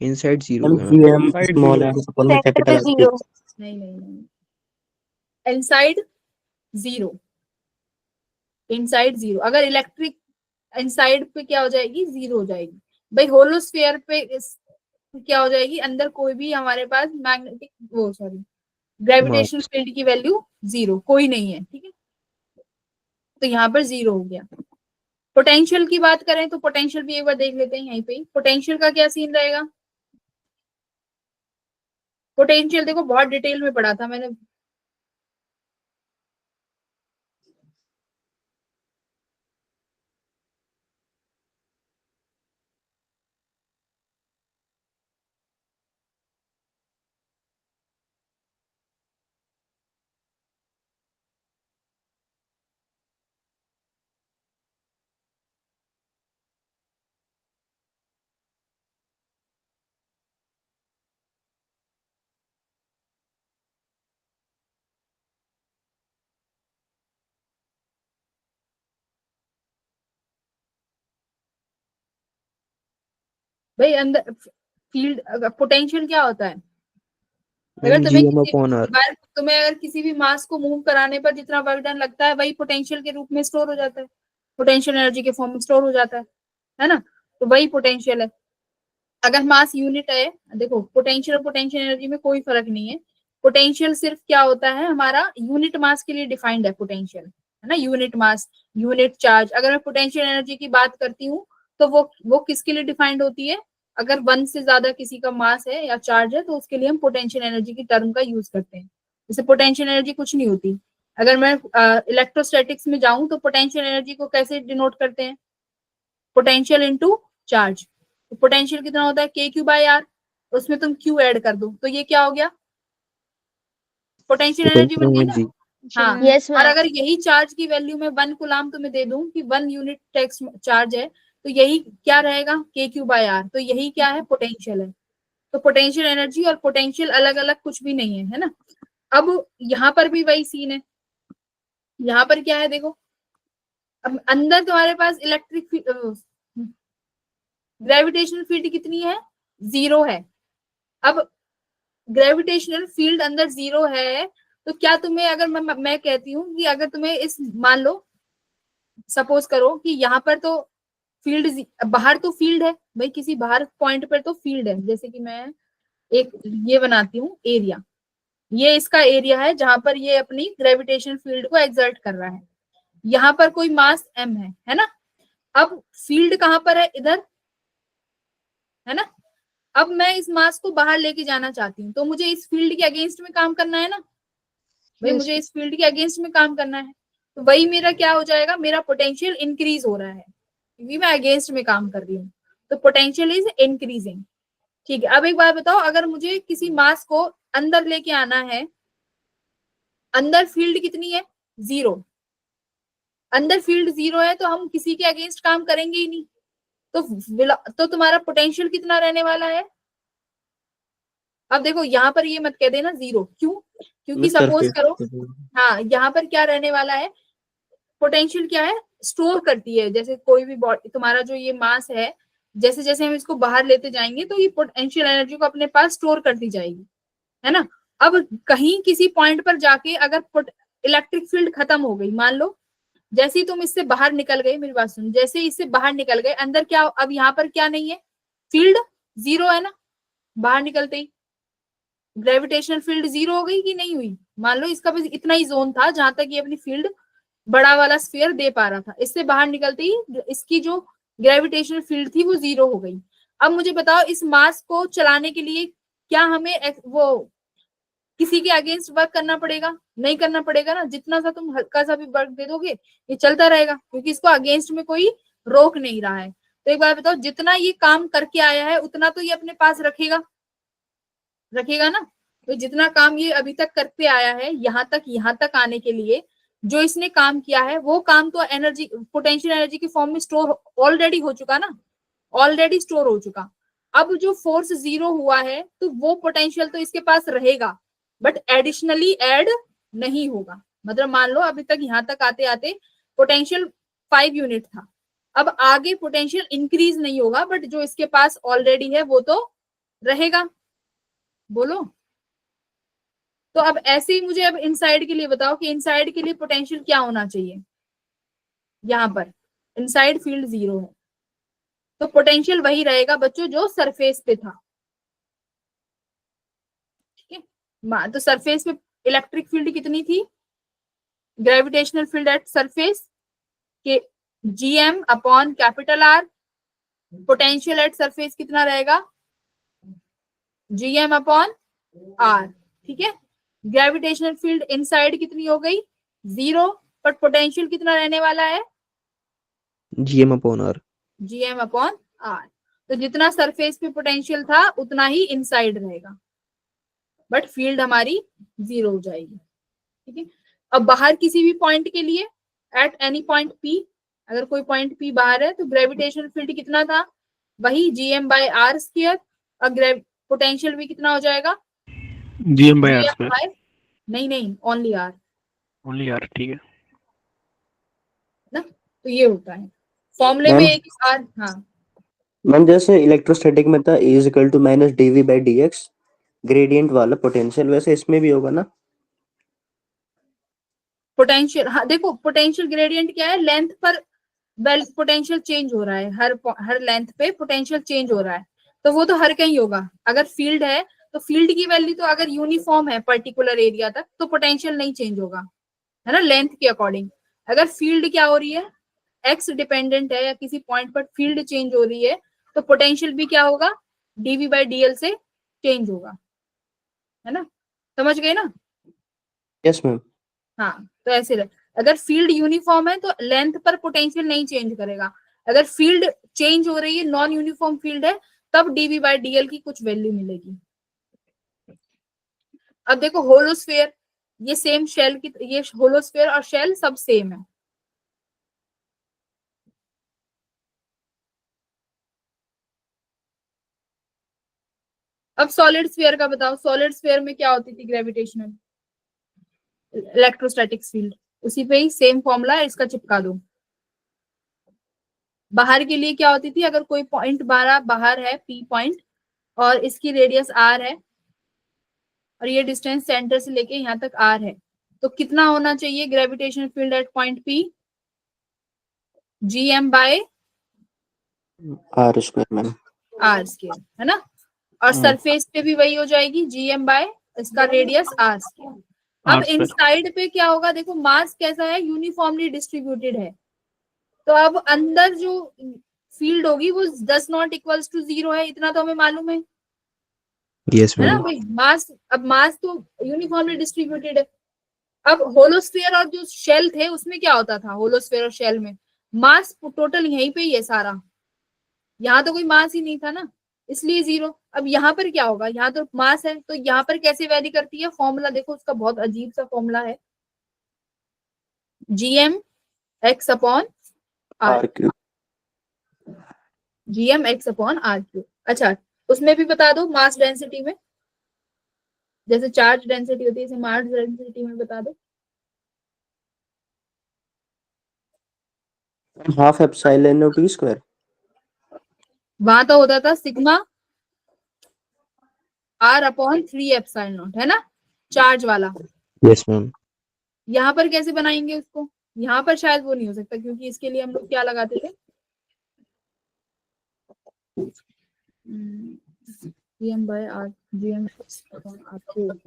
इनसाइड 0 मैम होगा ma'am. gm side small zero. r upon में सेंटर पे कैपिटल R क्यूब। 0। नहीं नहीं नहीं, इनसाइड 0, इनसाइड 0, अगर इलेक्ट्रिक इनसाइड पे क्या हो जाएगी, 0 हो जाएगी। भाई होलोस्फीयर पे क्या हो जाएगी, अंदर कोई भी हमारे पास मैग्नेटिक, वो सॉरी, ग्रेविटेशनल मास। फील्ड की वैल्यू 0, कोई नहीं है, ठीक है, तो यहाँ पर 0 हो गया। पोटेंशियल की बात करें तो पोटेंशियल भी एक बार देख लेते हैं, यहीं पे पोटेंशियल का क्या सीन रहेगा। पोटेंशियल देखो बहुत डिटेल में पढ़ा था मैंने, भाई अंदर फील्ड पोटेंशियल क्या होता है? अगर मैम तुम्हें GM किसी अपॉन आर। तुम्हें अगर किसी भी मास को मूव कराने पर जितना वर्क डन लगता है वही पोटेंशियल के रूप में स्टोर हो जाता है, पोटेंशियल एनर्जी के फॉर्म में स्टोर हो जाता है ना? तो वही पोटेंशियल है। अगर मास यूनिट है, देखो पोटेंशियल और पोटेंशियल एनर्जी में कोई फर्क नहीं है। पोटेंशियल सिर्फ क्या होता है, हमारा यूनिट मास के लिए डिफाइंड है पोटेंशियल, है ना? Unit mass, unit charge. अगर मैं पोटेंशियल एनर्जी की बात करती हूँ तो वो किसके लिए डिफाइंड होती है? अगर 1 से ज्यादा किसी का मास है या चार्ज है तो उसके लिए हम पोटेंशियल एनर्जी की टर्म का यूज करते हैं। जैसे पोटेंशियल एनर्जी कुछ नहीं होती। अगर मैं इलेक्ट्रोस्टैटिक्स में जाऊं तो पोटेंशियल एनर्जी को कैसे डिनोट करते हैं? Potential into charge. तो पोटेंशियल कितना होता है? के क्यू बाई आर। उसमें तुम क्यू ऐड कर दो तो ये क्या हो गया? पोटेंशियल एनर्जी बन पोटेंशियल गई ना? एनर्जी। हाँ। यस और मैम। अगर यही चार्ज की वैल्यू में 1 कूलाम तुम्हें दे दूं कि 1 यूनिट टेक्स चार्ज है तो यही क्या रहेगा? के क्यू बाई आर। तो यही क्या है? पोटेंशियल है। तो पोटेंशियल एनर्जी और पोटेंशियल अलग अलग कुछ भी नहीं है ना? अब यहाँ पर भी वही सीन है। यहाँ पर क्या है देखो, अब अंदर तुम्हारे पास इलेक्ट्रिक ग्रेविटेशनल फील्ड कितनी है? 0 है। अब ग्रेविटेशनल फील्ड अंदर 0 है तो क्या तुम्हें, अगर मैं कहती हूँ कि अगर तुम्हें इस, मान लो सपोज करो कि यहाँ पर तो फील्ड, बाहर तो फील्ड है भाई, किसी बाहर पॉइंट पर तो फील्ड है। जैसे कि मैं एक ये बनाती हूँ एरिया, ये इसका एरिया है जहां पर ये अपनी ग्रेविटेशनल फील्ड को एक्सर्ट कर रहा है। यहाँ पर कोई मास m है ना? अब फील्ड कहाँ पर है? इधर, है ना? अब मैं इस मास को बाहर लेके जाना चाहती हूँ तो मुझे इस फील्ड के अगेंस्ट में काम करना है ना भाई, Yes. मुझे इस फील्ड के अगेंस्ट में काम करना है। तो वही मेरा क्या हो जाएगा? मेरा पोटेंशियल इंक्रीज हो रहा है क्योंकि मैं अगेंस्ट में काम कर रही हूँ। तो पोटेंशियल इज इंक्रीजिंग। ठीक है। अब एक बात बताओ, अगर मुझे किसी मास को अंदर लेके आना है, अंदर फील्ड कितनी है? 0। अंदर फील्ड 0 है तो हम किसी के अगेंस्ट काम करेंगे ही नहीं। तो तुम्हारा पोटेंशियल कितना रहने वाला है? अब देखो यहाँ पर ये मत कह देना 0, क्यों? क्योंकि सपोज करो, हाँ, यहाँ पर क्या रहने वाला है? पोटेंशियल क्या है? स्टोर करती है। जैसे कोई भी बॉडी, तुम्हारा जो ये मास है, जैसे जैसे हम इसको बाहर लेते जाएंगे तो ये पोटेंशियल एनर्जी को अपने पास स्टोर करती जाएगी, है ना? अब कहीं किसी पॉइंट पर जाके अगर इलेक्ट्रिक फील्ड खत्म हो गई, मान लो, जैसे ही तुम इससे बाहर निकल गए, मेरी बात सुन, जैसे ही इससे बाहर निकल गए, अंदर क्या, अब यहाँ पर क्या नहीं है? फील्ड 0 है ना? बाहर निकलते ही ग्रेविटेशनल फील्ड 0 हो गई कि नहीं हुई? मान लो इसका बस इतना ही जोन था जहां तक ये अपनी फील्ड बड़ा वाला स्फीयर दे पा रहा था। इससे बाहर निकलते ही इसकी जो ग्रेविटेशनल फील्ड थी वो 0 हो गई। अब मुझे बताओ, इस मास को चलाने के लिए क्या हमें वो किसी के अगेंस्ट वर्क करना पड़ेगा? नहीं करना पड़ेगा ना। जितना सा तुम हल्का सा भी वर्क दे दोगे ये चलता रहेगा क्योंकि इसको अगेंस्ट में कोई रोक नहीं रहा है। तो एक बात बताओ, जितना ये काम करके आया है उतना तो ये अपने पास रखेगा, रखेगा ना? तो जितना काम ये अभी तक करते आया है, यहाँ तक आने के लिए जो इसने काम किया है वो काम तो एनर्जी, पोटेंशियल एनर्जी की फॉर्म में स्टोर ऑलरेडी हो चुका ना, ऑलरेडी स्टोर हो चुका। अब जो फोर्स 0 हुआ है तो वो पोटेंशियल तो इसके पास रहेगा बट एडिशनली ऐड नहीं होगा। मतलब मान लो अभी तक यहाँ तक आते आते पोटेंशियल 5 यूनिट था, अब आगे पोटेंशियल इंक्रीज नहीं होगा बट जो इसके पास ऑलरेडी है वो तो रहेगा। बोलो। तो अब ऐसे ही मुझे अब इनसाइड के लिए बताओ कि इनसाइड के लिए पोटेंशियल क्या होना चाहिए? यहाँ पर इनसाइड फील्ड 0 है तो पोटेंशियल वही रहेगा बच्चों जो सरफेस पे था। ठीक है। तो सरफेस पे इलेक्ट्रिक फील्ड कितनी थी? ग्रेविटेशनल फील्ड एट सरफेस के GM upon capital R। Potential at surface कितना रहेगा? GM upon R। ठीक है। ग्रेविटेशनल फील्ड इनसाइड कितनी हो गई? 0, बट पोटेंशियल कितना रहने वाला है? GM upon R. GM upon R। तो जितना सरफेस पे पोटेंशियल था उतना ही इनसाइड रहेगा बट फील्ड हमारी 0 हो जाएगी। ठीक है। अब बाहर किसी भी पॉइंट के लिए, एट एनी पॉइंट P, अगर कोई पॉइंट P बाहर है तो ग्रेविटेशनल फील्ड कितना था? वही GM बाय R स्क्वायर। और पोटेंशियल भी कितना हो जाएगा? GM by R square. नहीं, ओनली R। ओनली R, ठीक है ना? तो ये होता है फॉर्मूले में मैम एक R। हाँ मैम जैसे इलेक्ट्रोस्टैटिक में था E is equal to minus dv by dx gradient वाला पोटेंशियल, वैसे इसमें भी होगा ना? पोटेंशियल, हाँ देखो पोटेंशियल ग्रेडियंट क्या है, लेंथ पर वेल पोटेंशियल चेंज हो रहा है, हर लेंथ पे पोटेंशियल चेंज हो रहा है, तो वो तो हर कहीं होगा। अगर फील्ड है तो फील्ड की वैल्यू तो अगर यूनिफॉर्म है पर्टिकुलर एरिया तक तो पोटेंशियल नहीं चेंज होगा, है ना, लेंथ के अकॉर्डिंग। अगर फील्ड क्या हो रही है, एक्स डिपेंडेंट है या किसी पॉइंट पर फील्ड चेंज हो रही है तो पोटेंशियल भी क्या होगा, डीवी बाई डीएल से चेंज होगा, है ना, समझ गए ना। Yes ma'am. हाँ तो ऐसे रहे। अगर फील्ड यूनिफॉर्म है तो लेंथ पर पोटेंशियल नहीं चेंज करेगा, अगर फील्ड चेंज हो रही है, नॉन यूनिफॉर्म फील्ड है, तब डीवी बाई डीएल की कुछ वैल्यू मिलेगी। अब देखो होलोस्फेयर, ये सेम शेल की, ये होलोस्फेयर और शेल सब सेम है। अब सॉलिड स्फीयर का बताओ, सॉलिड स्फीयर में क्या होती थी, ग्रेविटेशनल इलेक्ट्रोस्टैटिक फील्ड, उसी पे ही सेम फॉर्मूला है, इसका चिपका दो। बाहर के लिए क्या होती थी, अगर कोई पॉइंट बाहर है पी पॉइंट और इसकी रेडियस आर है और ये डिस्टेंस सेंटर से लेके यहाँ तक आर है, तो कितना होना चाहिए gravitational field at point P, G M by are square ma'am. R square, है ना, और सरफेस पे भी वही हो जाएगी, जी एम बाय इसका रेडियस आर स्क्वायर। अब इनसाइड पे क्या होगा, देखो मास कैसा है, यूनिफॉर्मली डिस्ट्रीब्यूटेड है, तो अब अंदर जो फील्ड होगी वो डज नॉट इक्वल्स टू 0 है, इतना तो हमें मालूम है, यस है ना मैम। भाई। मास, अब मास तो यूनिफॉर्मली डिस्ट्रीब्यूटेड है। अब होलोस्फीयर और जो शेल थे उसमें क्या होता था, होलोस्फीयर और शेल में मास टोटल यहीं पे ही है सारा, यहाँ तो कोई मास ही नहीं था ना, इसलिए 0। अब यहाँ पर क्या होगा, यहाँ तो मास है, तो यहाँ पर कैसे वैरी करती है, फॉर्मूला देखो उसका बहुत अजीब सा फॉर्मूला है, GM x upon R, R cube. GM x upon R cube. अच्छा उसमें भी बता दो मास डेंसिटी में, जैसे चार्ज डेंसिटी होती है जैसे मास डेंसिटी में बता दो। Half epsilon naught T square. वहां तो होता था sigma R upon 3 epsilon naught, है ना, चार्ज वाला। Yes ma'am. यहाँ पर कैसे बनाएंगे उसको, यहाँ पर शायद वो नहीं हो सकता, क्योंकि इसके लिए हम लोग क्या लगाते थे, GM by R, GM upon R cube.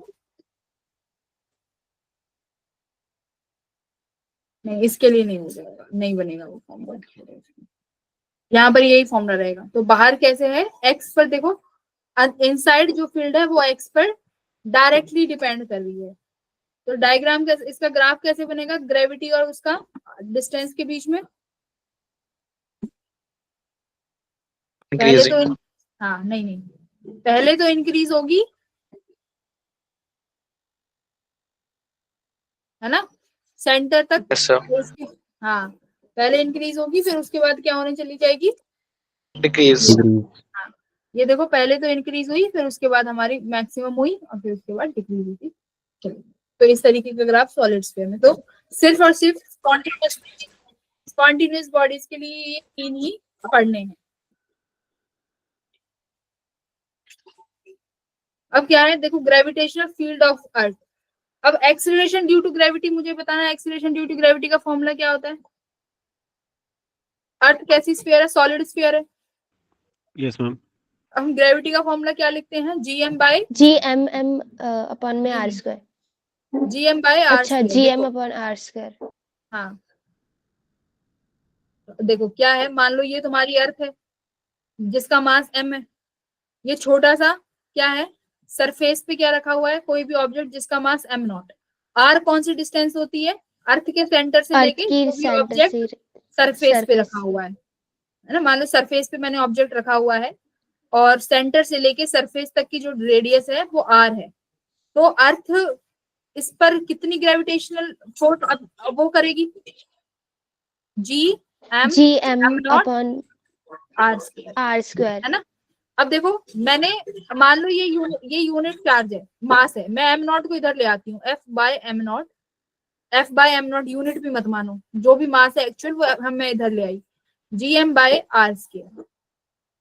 नहीं इसके लिए नहीं हो जाएगा, नहीं बनेगा वो फॉर्मूला, यहाँ पर यही फॉर्मूला रहेगा। तो बाहर कैसे है, एक्स पर देखो, इनसाइड जो फील्ड है वो एक्स पर डायरेक्टली डिपेंड कर रही है, तो डायग्राम का इसका ग्राफ कैसे बनेगा, ग्रेविटी और उसका डिस्टेंस के बीच में, पहले तो हाँ नहीं पहले तो इंक्रीज होगी, है ना, सेंटर तक। यस सर, फिर उसके, हाँ पहले इंक्रीज होगी, फिर उसके बाद क्या होने चली जाएगी, डिक्रीज। हाँ ये देखो पहले तो इंक्रीज हुई, फिर उसके बाद हमारी मैक्सिमम हुई और फिर उसके बाद डिक्रीज हुई। चलो तो इस तरीके का ग्राफ सॉलिड स्फीयर में, तो सिर्फ और सिर्फ स्पॉन्टेनियस बॉडीज के लिए ये 3 ही पढ़ने हैं। अब क्या है, देखो ग्रेविटेशनल फील्ड ऑफ अर्थ। अब एक्सीलरेशन ड्यू टू ग्रेविटी मुझे बताना है, एक्सीलरेशन ड्यू टू ग्रेविटी का फॉर्मूला क्या होता है, अर्थ कैसी स्फीयर है, सॉलिड स्फीयर है, यस मैम। हम ग्रेविटी का फॉर्मूला क्या लिखते हैं, GM by G M M upon में r square. GM by r अच्छा G M upon r square. हाँ देखो क्या है, मान लो ये तुम्हारी अर्थ है जिसका मास m है, ये छोटा सा क्या है, सरफेस पे क्या रखा हुआ है, कोई भी ऑब्जेक्ट जिसका मास m नॉट। r कौन सी डिस्टेंस होती है, अर्थ के सेंटर से अर्थ लेके की कोई भी सेंटर ऑब्जेक्ट से सरफेस पे रखा हुआ है ना, मान लो सरफेस पे मैंने ऑब्जेक्ट रखा हुआ है और सेंटर से लेके सरफेस तक की जो रेडियस है वो r है, तो अर्थ इस पर कितनी ग्रेविटेशनल फोर्स वो करेगी, G M naught upon R R square, है ना। अब देखो मैंने, मान लो ये यूनिट चार्ज है, मास है, मैं एम नॉट को इधर ले आती हूँ, F by M naught unit भी मत मानो, जो भी मास है एक्चुअल वो मैं इधर ले आई, G M by are square.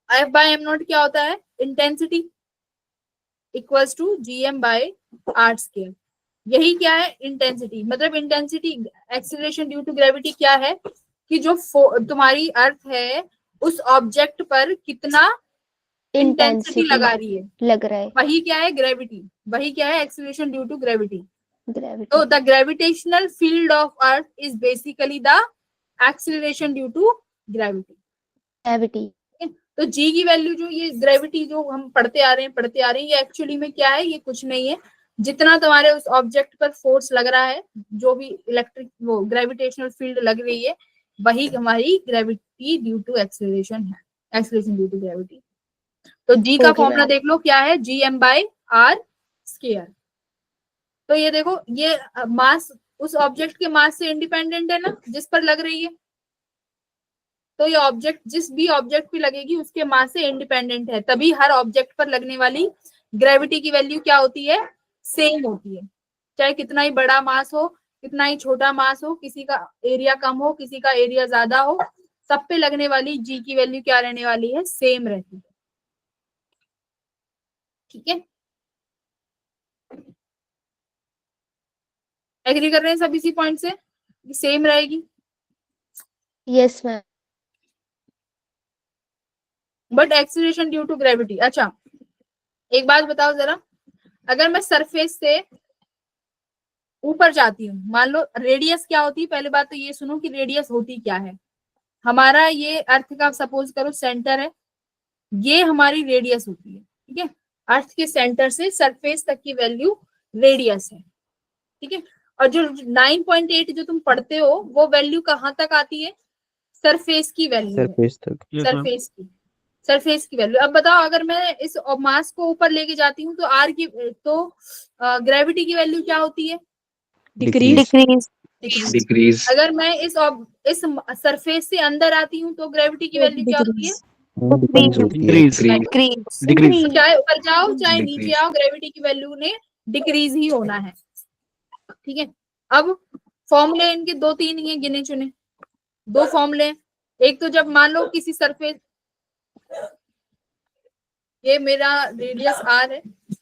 F by M naught क्या होता है, intensity equals to G M by are square. यही क्या है, इंटेंसिटी। मतलब intensity acceleration due to gravity क्या है कि जो तुम्हारी अर्थ है उस ऑब्जेक्ट पर कितना इंटेंसिटी लगा रही है, लग रहा है, वही क्या है, ग्रेविटी। वही क्या है, acceleration due to gravity. Gravity. तो the gravitational field of earth is basically the acceleration due to gravity. Gravity. तो जी की वैल्यू जो ये ग्रेविटी जो हम पढ़ते आ रहे हैं, ये एक्चुअली में क्या है, ये कुछ नहीं है, जितना तुम्हारे उस ऑब्जेक्ट पर फोर्स लग रहा है, जो भी इलेक्ट्रिक वो ग्रेविटेशनल फील्ड लग रही है, वही हमारी ग्रेविटी ड्यू टू एक्सीलरेशन है, एक्सीलरेशन ड्यू टू ग्रेविटी। तो जी का फॉर्मूला देख लो क्या है, G M by are square. तो ये देखो, ये मास उस ऑब्जेक्ट के मास से इंडिपेंडेंट है ना, जिस पर लग रही है। तो ये ऑब्जेक्ट जिस भी ऑब्जेक्ट पे लगेगी उसके मास से इंडिपेंडेंट है, तभी हर ऑब्जेक्ट पर लगने वाली ग्रेविटी की वैल्यू क्या होती है, सेम होती है। चाहे कितना ही बड़ा मास हो, कितना ही छोटा मास हो, किसी का एरिया कम हो, किसी का एरिया ज्यादा हो, सब पे लगने वाली जी की वैल्यू क्या रहने वाली है, सेम रहती है। ठीक है, एग्री कर रहे हैं सब इसी पॉइंट से, सेम रहेगी। Yes ma'am. But acceleration due to gravity. अच्छा एक बात बताओ जरा, अगर मैं सरफेस से ऊपर जाती हूँ, मान लो रेडियस क्या होती है, पहले बात तो ये सुनो कि रेडियस होती क्या है। हमारा ये अर्थ का सपोज करो सेंटर है, ये हमारी रेडियस होती है। ठीक है, अर्थ के सेंटर से सरफेस तक की वैल्यू रेडियस है। ठीक है, और जो 9.8 जो तुम पढ़ते हो वो वैल्यू कहाँ तक आती है, सरफेस की वैल्यू है, सरफेस तक। सरफेस की, सरफेस की वैल्यू। अब बताओ अगर मैं इस मास को ऊपर लेके जाती हूँ तो आर की तो ग्रेविटी की वैल्यू क्या होती है, डिक्रीज। डिक्रीज। डिक्रीज। अगर मैं इस सरफेस से अंदर आती हूँ तो ग्रेविटी की वैल्यू क्या होती है, डिक्रीज होती है। Increase decrease. चाहे ऊपर जाओ चाहे नीचे Decrease. आओ, ग्रेविटी की वैल्यू ने डिक्रीज ही होना है। ठीक है, अब फॉर्मूले इनके दो तीन ही हैं गिने चुने, दो फॉर्मूले। एक तो जब मान लो किसी सरफेस, ये मेरा रेडियस आर है,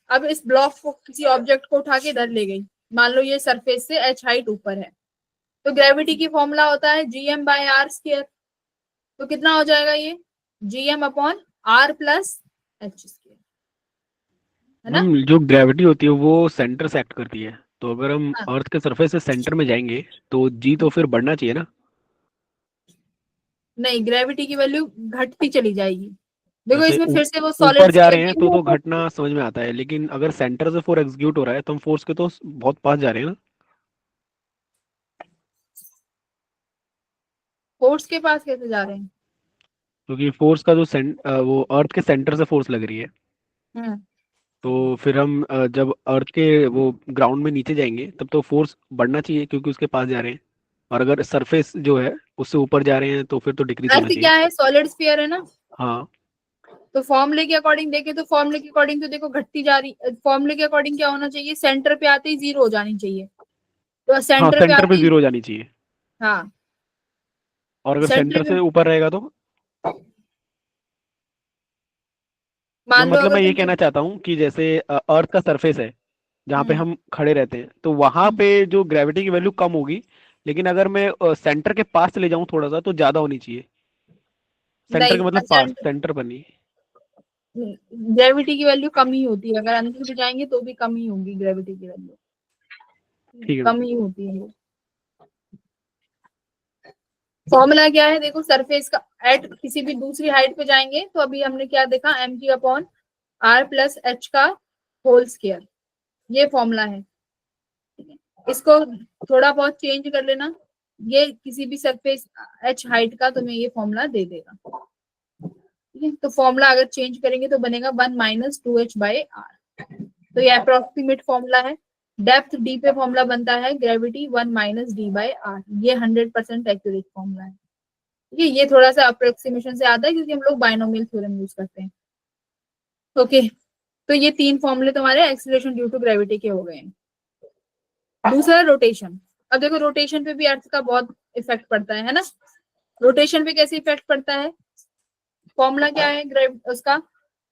अब इस ब्लॉक को किसी ऑब्जेक्ट को उठा के इधर ले गई, मान लो ये सरफेस से h हाइट ऊपर है, तो ग्रेविटी की फॉर्मूला होता है G M by are square. तो कितना हो जाएगा ये, G M upon R plus H square, है ना। जो ग्रेविटी होती है वो सेंटर से एक्ट करती है, तो अगर हम हाँ। अर्थ के सरफेस से सेंटर में जाएंगे तो जी तो फिर बढ़ना चाहिए ना। नहीं, ग्रेविटी की वैल्यू घटती चली जाएगी। देखो जैसे इसमें फिर से वो ऊपर सॉलिड्स जा के रहे हैं तो घटना समझ में आता है, लेकिन अगर सेंटर से फोर्स एग्जीक्यूट हो रहा है तो हम फोर्स के तो बहुत पास जा रहे हैं ना। फोर्स के पास कैसे जा रहे हैं। क्योंकि फोर्स का जो वो अर्थ के सेंटर से फोर्स लग रही है, हम्म, तो फिर हम जब अर्थ के वो ग्राउंड में नीचे जाएंगे तब तो फोर्स बढ़ना चाहिए क्योंकि उसके पास जा रहे हैं। और अगर सरफेस जो है उससे ऊपर जा रहे हैं तो फिर तो डिक्रीज होना अर्थ चाहिए। क्या है, सॉलिड स्फीयर है ना। हाँ। तो फॉर्मूले के अकॉर्डिंग देखे तो फॉर्मूले के अकॉर्डिंग तो देखो घटती जा रही, फॉर्मूले के अकॉर्डिंग क्या होना चाहिए, सेंटर पे आते ही जीरो हो जानी चाहिए। तो हाँ, सेंटर पे सेंटर आते पे ही, जीरो हो जानी चाहिए। हाँ और अगर सेंटर सेंटर पे से ऊपर रहेगा तो मान लो मतलब अगर मैं ये तुम, कहना चाहता हूँ कि जैसे अर्थ का सरफेस है जहाँ पे हम्म, हम खड़े रहते हैं, तो वहां पे जो ग्रेविटी की वैल्यू कम होगी, लेकिन अगर मैं सेंटर के पास चले जाऊं थोड़ा सा तो ज्यादा होनी चाहिए। सेंटर नहीं के मतलब पास, सेंटर पर नहीं। ग्रेविटी की वैल्यू कम ही होती है, अगर अंदर भी जाएंगे तो भी कम ही होगी ग्रेविटी की वैल्यू, ठीक है। कम ही होती है। फॉर्मूला क्या है देखो, सरफेस का एट किसी भी दूसरी हाइट पे जाएंगे तो अभी हमने क्या देखा, M G upon R plus H का होल स्क्वायर, ये फॉर्मूला है। इसको थोड़ा बहुत चेंज कर लेना, ये किसी भी सरफेस एच हाइट का तुम्हें ये फॉर्मूला दे देगा। ठीक है, तो फॉर्मूला अगर चेंज करेंगे तो बनेगा 1 माइनस 2h बाय आर। तो ये अप्रोक्सीमेट फॉर्मूला है। डेप्थ डी पे फॉर्मूला बनता है gravity 1 minus D by R, ये 100% एक्यूरेट फॉर्मूला है। ये थोड़ा सा अप्रोक्सीमेशन से आता है क्योंकि हम लोग बाइनोमियल थ्योरम यूज करते हैं। ओके, तो ये तीन फॉर्मूले तुम्हारे एक्सीलरेशन ड्यू टू ग्रेविटी के हो गए हैं। दूसरा रोटेशन। अब देखो रोटेशन पे भी अर्थ का बहुत इफेक्ट पड़ता है ना। रोटेशन पे कैसे इफेक्ट पड़ता है, फॉर्मूला क्या है उसका,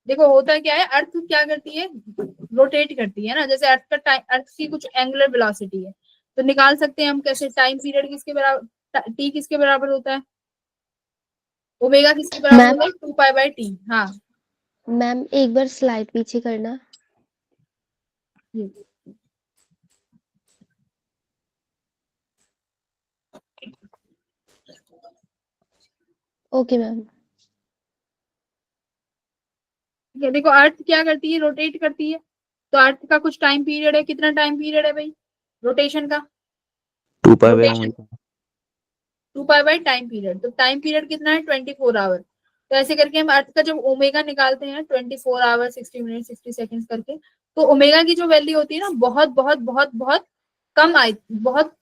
देखो होता क्या है, अर्थ क्या करती है, रोटेट करती है ना, जैसे अर्थ की कुछ एंगुलर वेलोसिटी है, तो निकाल सकते हैं हम कैसे, टाइम पीरियड किसके बराबर, टी किसके बराबर होता है, ओमेगा किसके बराबर मैम होता है, 2 पाई/टी। हाँ मैम एक बार स्लाइड पीछे करना। Okay ma'am. ठीक है, देखो अर्थ क्या करती है, रोटेट करती है, तो अर्थ का कुछ टाइम पीरियड है, कितना टाइम पीरियड है भाई रोटेशन का, 2 pi by rotation 2 pi time period, तो टाइम पीरियड कितना है 24 आवर। तो ऐसे करके हम अर्थ का जब ओमेगा निकालते हैं 24 आवर 60 मिनट 60 सेकेंड करके, तो ओमेगा की जो वैल्यू होती है ना, बहुत बहुत बहुत बहुत कम आई, बहुत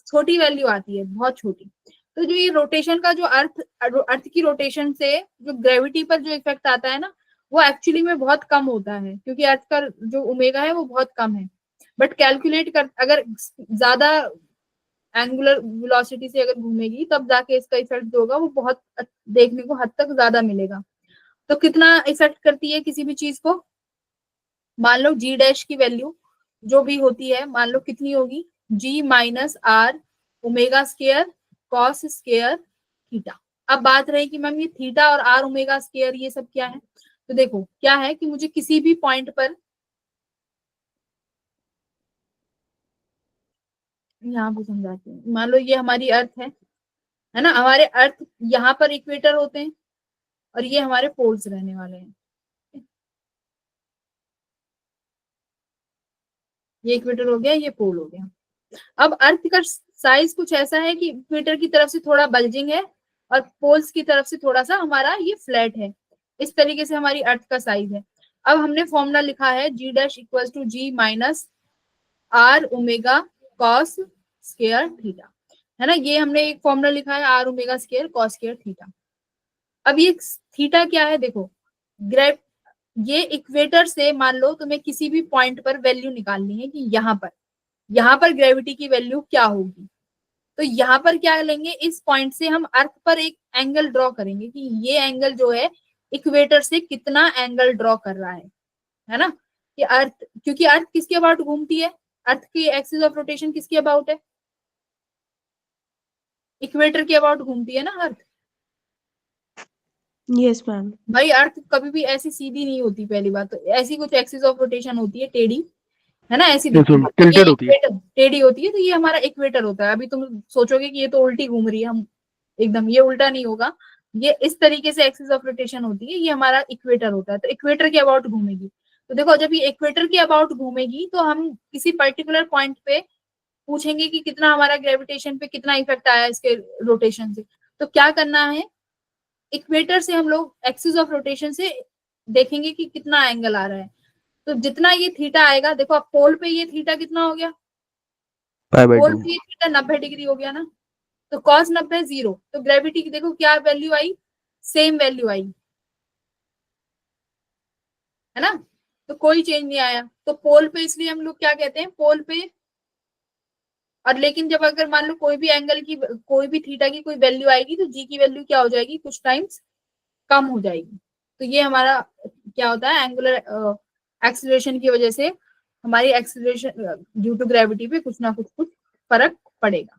छोटी वैल्यू आती है, बहुत छोटी। तो जो ये रोटेशन का जो अर्थ की रोटेशन से जो ग्रेविटी पर जो इफेक्ट आता है ना, वो एक्चुअली में बहुत कम होता है, क्योंकि अर्थ का जो ओमेगा है वो बहुत कम है। बट कैलकुलेट कर, अगर ज्यादा एंगुलर वेलोसिटी से अगर घूमेगी तब जाके इसका इफेक्ट जो होगा वो बहुत देखने को हद तक ज्यादा मिलेगा। तो कितना इफेक्ट करती है किसी भी चीज को, मान लो जी डैश की वैल्यू जो भी होती है, मान लो कितनी होगी, G-R omega square cos square theta. अब बात रही कि मैम ये थीटा और आर ओमेगा स्केयर ये सब क्या है, तो देखो क्या है कि मुझे किसी भी पॉइंट पर, यहाँ पे समझाती हूँ, मान लो ये हमारी अर्थ है ना, हमारे अर्थ यहाँ पर इक्वेटर होते हैं और ये हमारे पोल्स रहने वाले हैं, ये इक्वेटर हो गया, ये पोल हो गया। अब अर्थ का साइज कुछ ऐसा है कि इक्वेटर की तरफ से थोड़ा बल्जिंग है और पोल्स की तरफ से थोड़ा सा हमारा ये फ्लैट है, इस तरीके से हमारी अर्थ का साइज है। अब हमने फॉर्मूला लिखा है G dash equal to G-R omega cos square theta, है ना, ये हमने एक फॉर्मूला लिखा है R omega square cos square theta. अब ये थीटा क्या है, देखो ये इक्वेटर से मान लो तुम्हें किसी भी पॉइंट पर वैल्यू निकालनी है कि यहाँ पर ग्रेविटी की वैल्यू क्या होगी, तो यहाँ पर क्या लेंगे, इस पॉइंट से हम अर्थ पर एक एंगल ड्रॉ करेंगे कि ये एंगल जो है इक्वेटर से कितना एंगल ड्रॉ कर रहा है ना, कि अर्थ, क्योंकि अर्थ किसके अबाउट घूमती है, अर्थ की एक्सिस ऑफ रोटेशन किसके अबाउट है, इक्वेटर के अबाउट घूमती है ना अर्थ। Yes ma'am. भाई अर्थ कभी भी ऐसी सीधी नहीं होती, पहली बात तो ऐसी कुछ एक्सिस ऑफ रोटेशन होती है टेढ़ी, है ना, ऐसी दिखती है, टिल्टेड ये होती है। टेढ़ी होती है, तो ये हमारा इक्वेटर होता है। अभी तुम सोचोगे कि ये तो उल्टी घूम रही है, हम एकदम, ये उल्टा नहीं होगा, ये इस तरीके से एक्सिस ऑफ रोटेशन होती है, ये हमारा इक्वेटर होता है, तो इक्वेटर के अबाउट घूमेगी। तो देखो जब ये इक्वेटर के अबाउट घूमेगी तो हम किसी पर्टिकुलर पॉइंट पे पूछेंगे कि कितना हमारा ग्रेविटेशन पे कितना इफेक्ट आया इसके रोटेशन से, तो क्या करना है, इक्वेटर से हम लोग एक्सिस ऑफ रोटेशन से देखेंगे कि कितना एंगल आ रहा है, तो जितना ये थीटा आएगा, देखो अब पोल पे ये थीटा कितना हो गया, पाई बाय पोल 2 पे ये थीटा 90 डिग्री हो गया ना, तो cos 90 0, तो ग्रेविटी की देखो क्या वैल्यू आई, सेम वैल्यू आई, है ना, तो कोई चेंज नहीं आया। तो पोल पे इसलिए हम लोग क्या कहते हैं, पोल पे, और लेकिन जब अगर मान लो कोई भी एंगल की, कोई भी थीटा की कोई वैल्यू आएगी तो जी की वैल्यू क्या हो जाएगी, कुछ टाइम्स कम हो जाएगी। तो ये हमारा क्या होता है, एंगुलर एक्सीलरेशन की वजह से हमारी एक्सीलरेशन ड्यू टू ग्रेविटी पे कुछ ना कुछ फर्क पड़ेगा,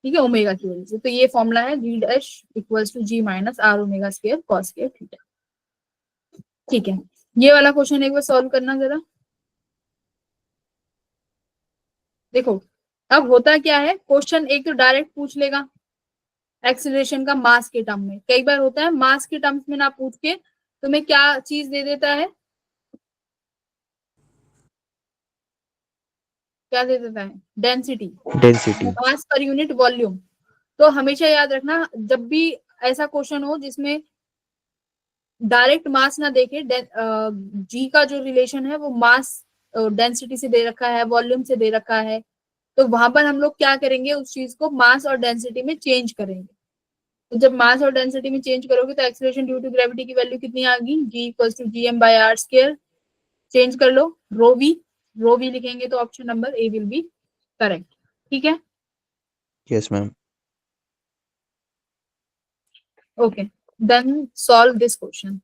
ठीक है, ओमेगा की वजह से। तो ये फॉर्मूला है G dash equals to G-R omega square cos square theta. ठीक है, ये वाला क्वेश्चन एक बार सॉल्व करना जरा। देखो अब होता क्या है, क्वेश्चन एक तो डायरेक्ट पूछ लेगा एक्सीलरेशन का मास के टर्म में, कई बार होता है मास के टर्म्स में ना पूछ के तुम्हें क्या चीज दे देता है, क्या दे देता है, डेंसिटी, मास पर यूनिट वॉल्यूम। तो हमेशा याद रखना जब भी ऐसा क्वेश्चन हो जिसमें डायरेक्ट मास ना देखे, जी का जो रिलेशन है वो मास डेंसिटी से दे रखा है, वॉल्यूम से दे रखा है, तो वहां पर हम लोग क्या करेंगे, उस चीज को मास और डेंसिटी में चेंज करेंगे। तो जब मास और डेंसिटी में चेंज करोगे तो एक्सीलरेशन ड्यू टू ग्रेविटी की वैल्यू कितनी आ गई, G equals to G m/r square, change कर लो, रो वी लिखेंगे तो option number A will be correct, ठीक है। Yes ma'am. Okay then solve this question.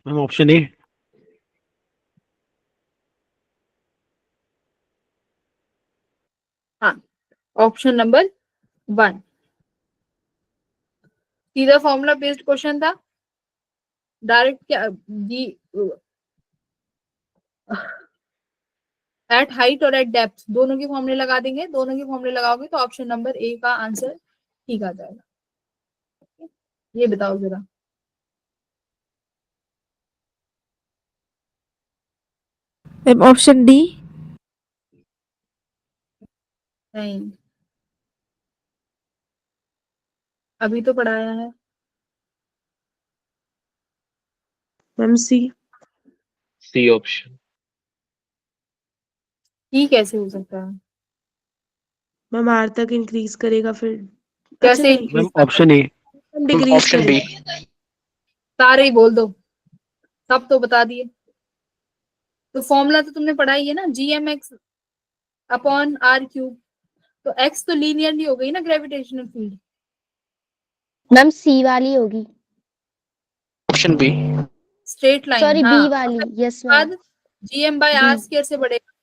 Ma'am option A. हाँ, ऑप्शन नंबर 1 सीधा फॉर्मूला बेस्ड क्वेश्चन था, डायरेक्ट क्या जी एट हाइट और एट डेप्थ दोनों के फॉर्मूले लगा देंगे, दोनों के फॉर्मूले लगाओगे तो ऑप्शन नंबर ए का आंसर ठीक आ जाएगा। ये बताओ जरा। Ma'am option D. नहीं, अभी तो पढ़ाया है। मैम सी। C option. ही कैसे हो सकता है? मैम आर तक इंक्रीज करेगा फिर। अच्छा कैसे नहीं, increase ma'am option A. Decrease option B. करेगा। सारे ही बोल दो, सब तो बता दिए। तो फॉर्मूला तो तुमने पढ़ा ही है ना, gmx अपॉन आर क्यूब। तो x तो लीनियरली हो गई ना ग्रेविटेशनल फील्ड। मैम सी वाली होगी, option B. Straight line, sorry हाँ। बी वाली। यस मैम, बाद gm by R B. Square से बढ़ेगा।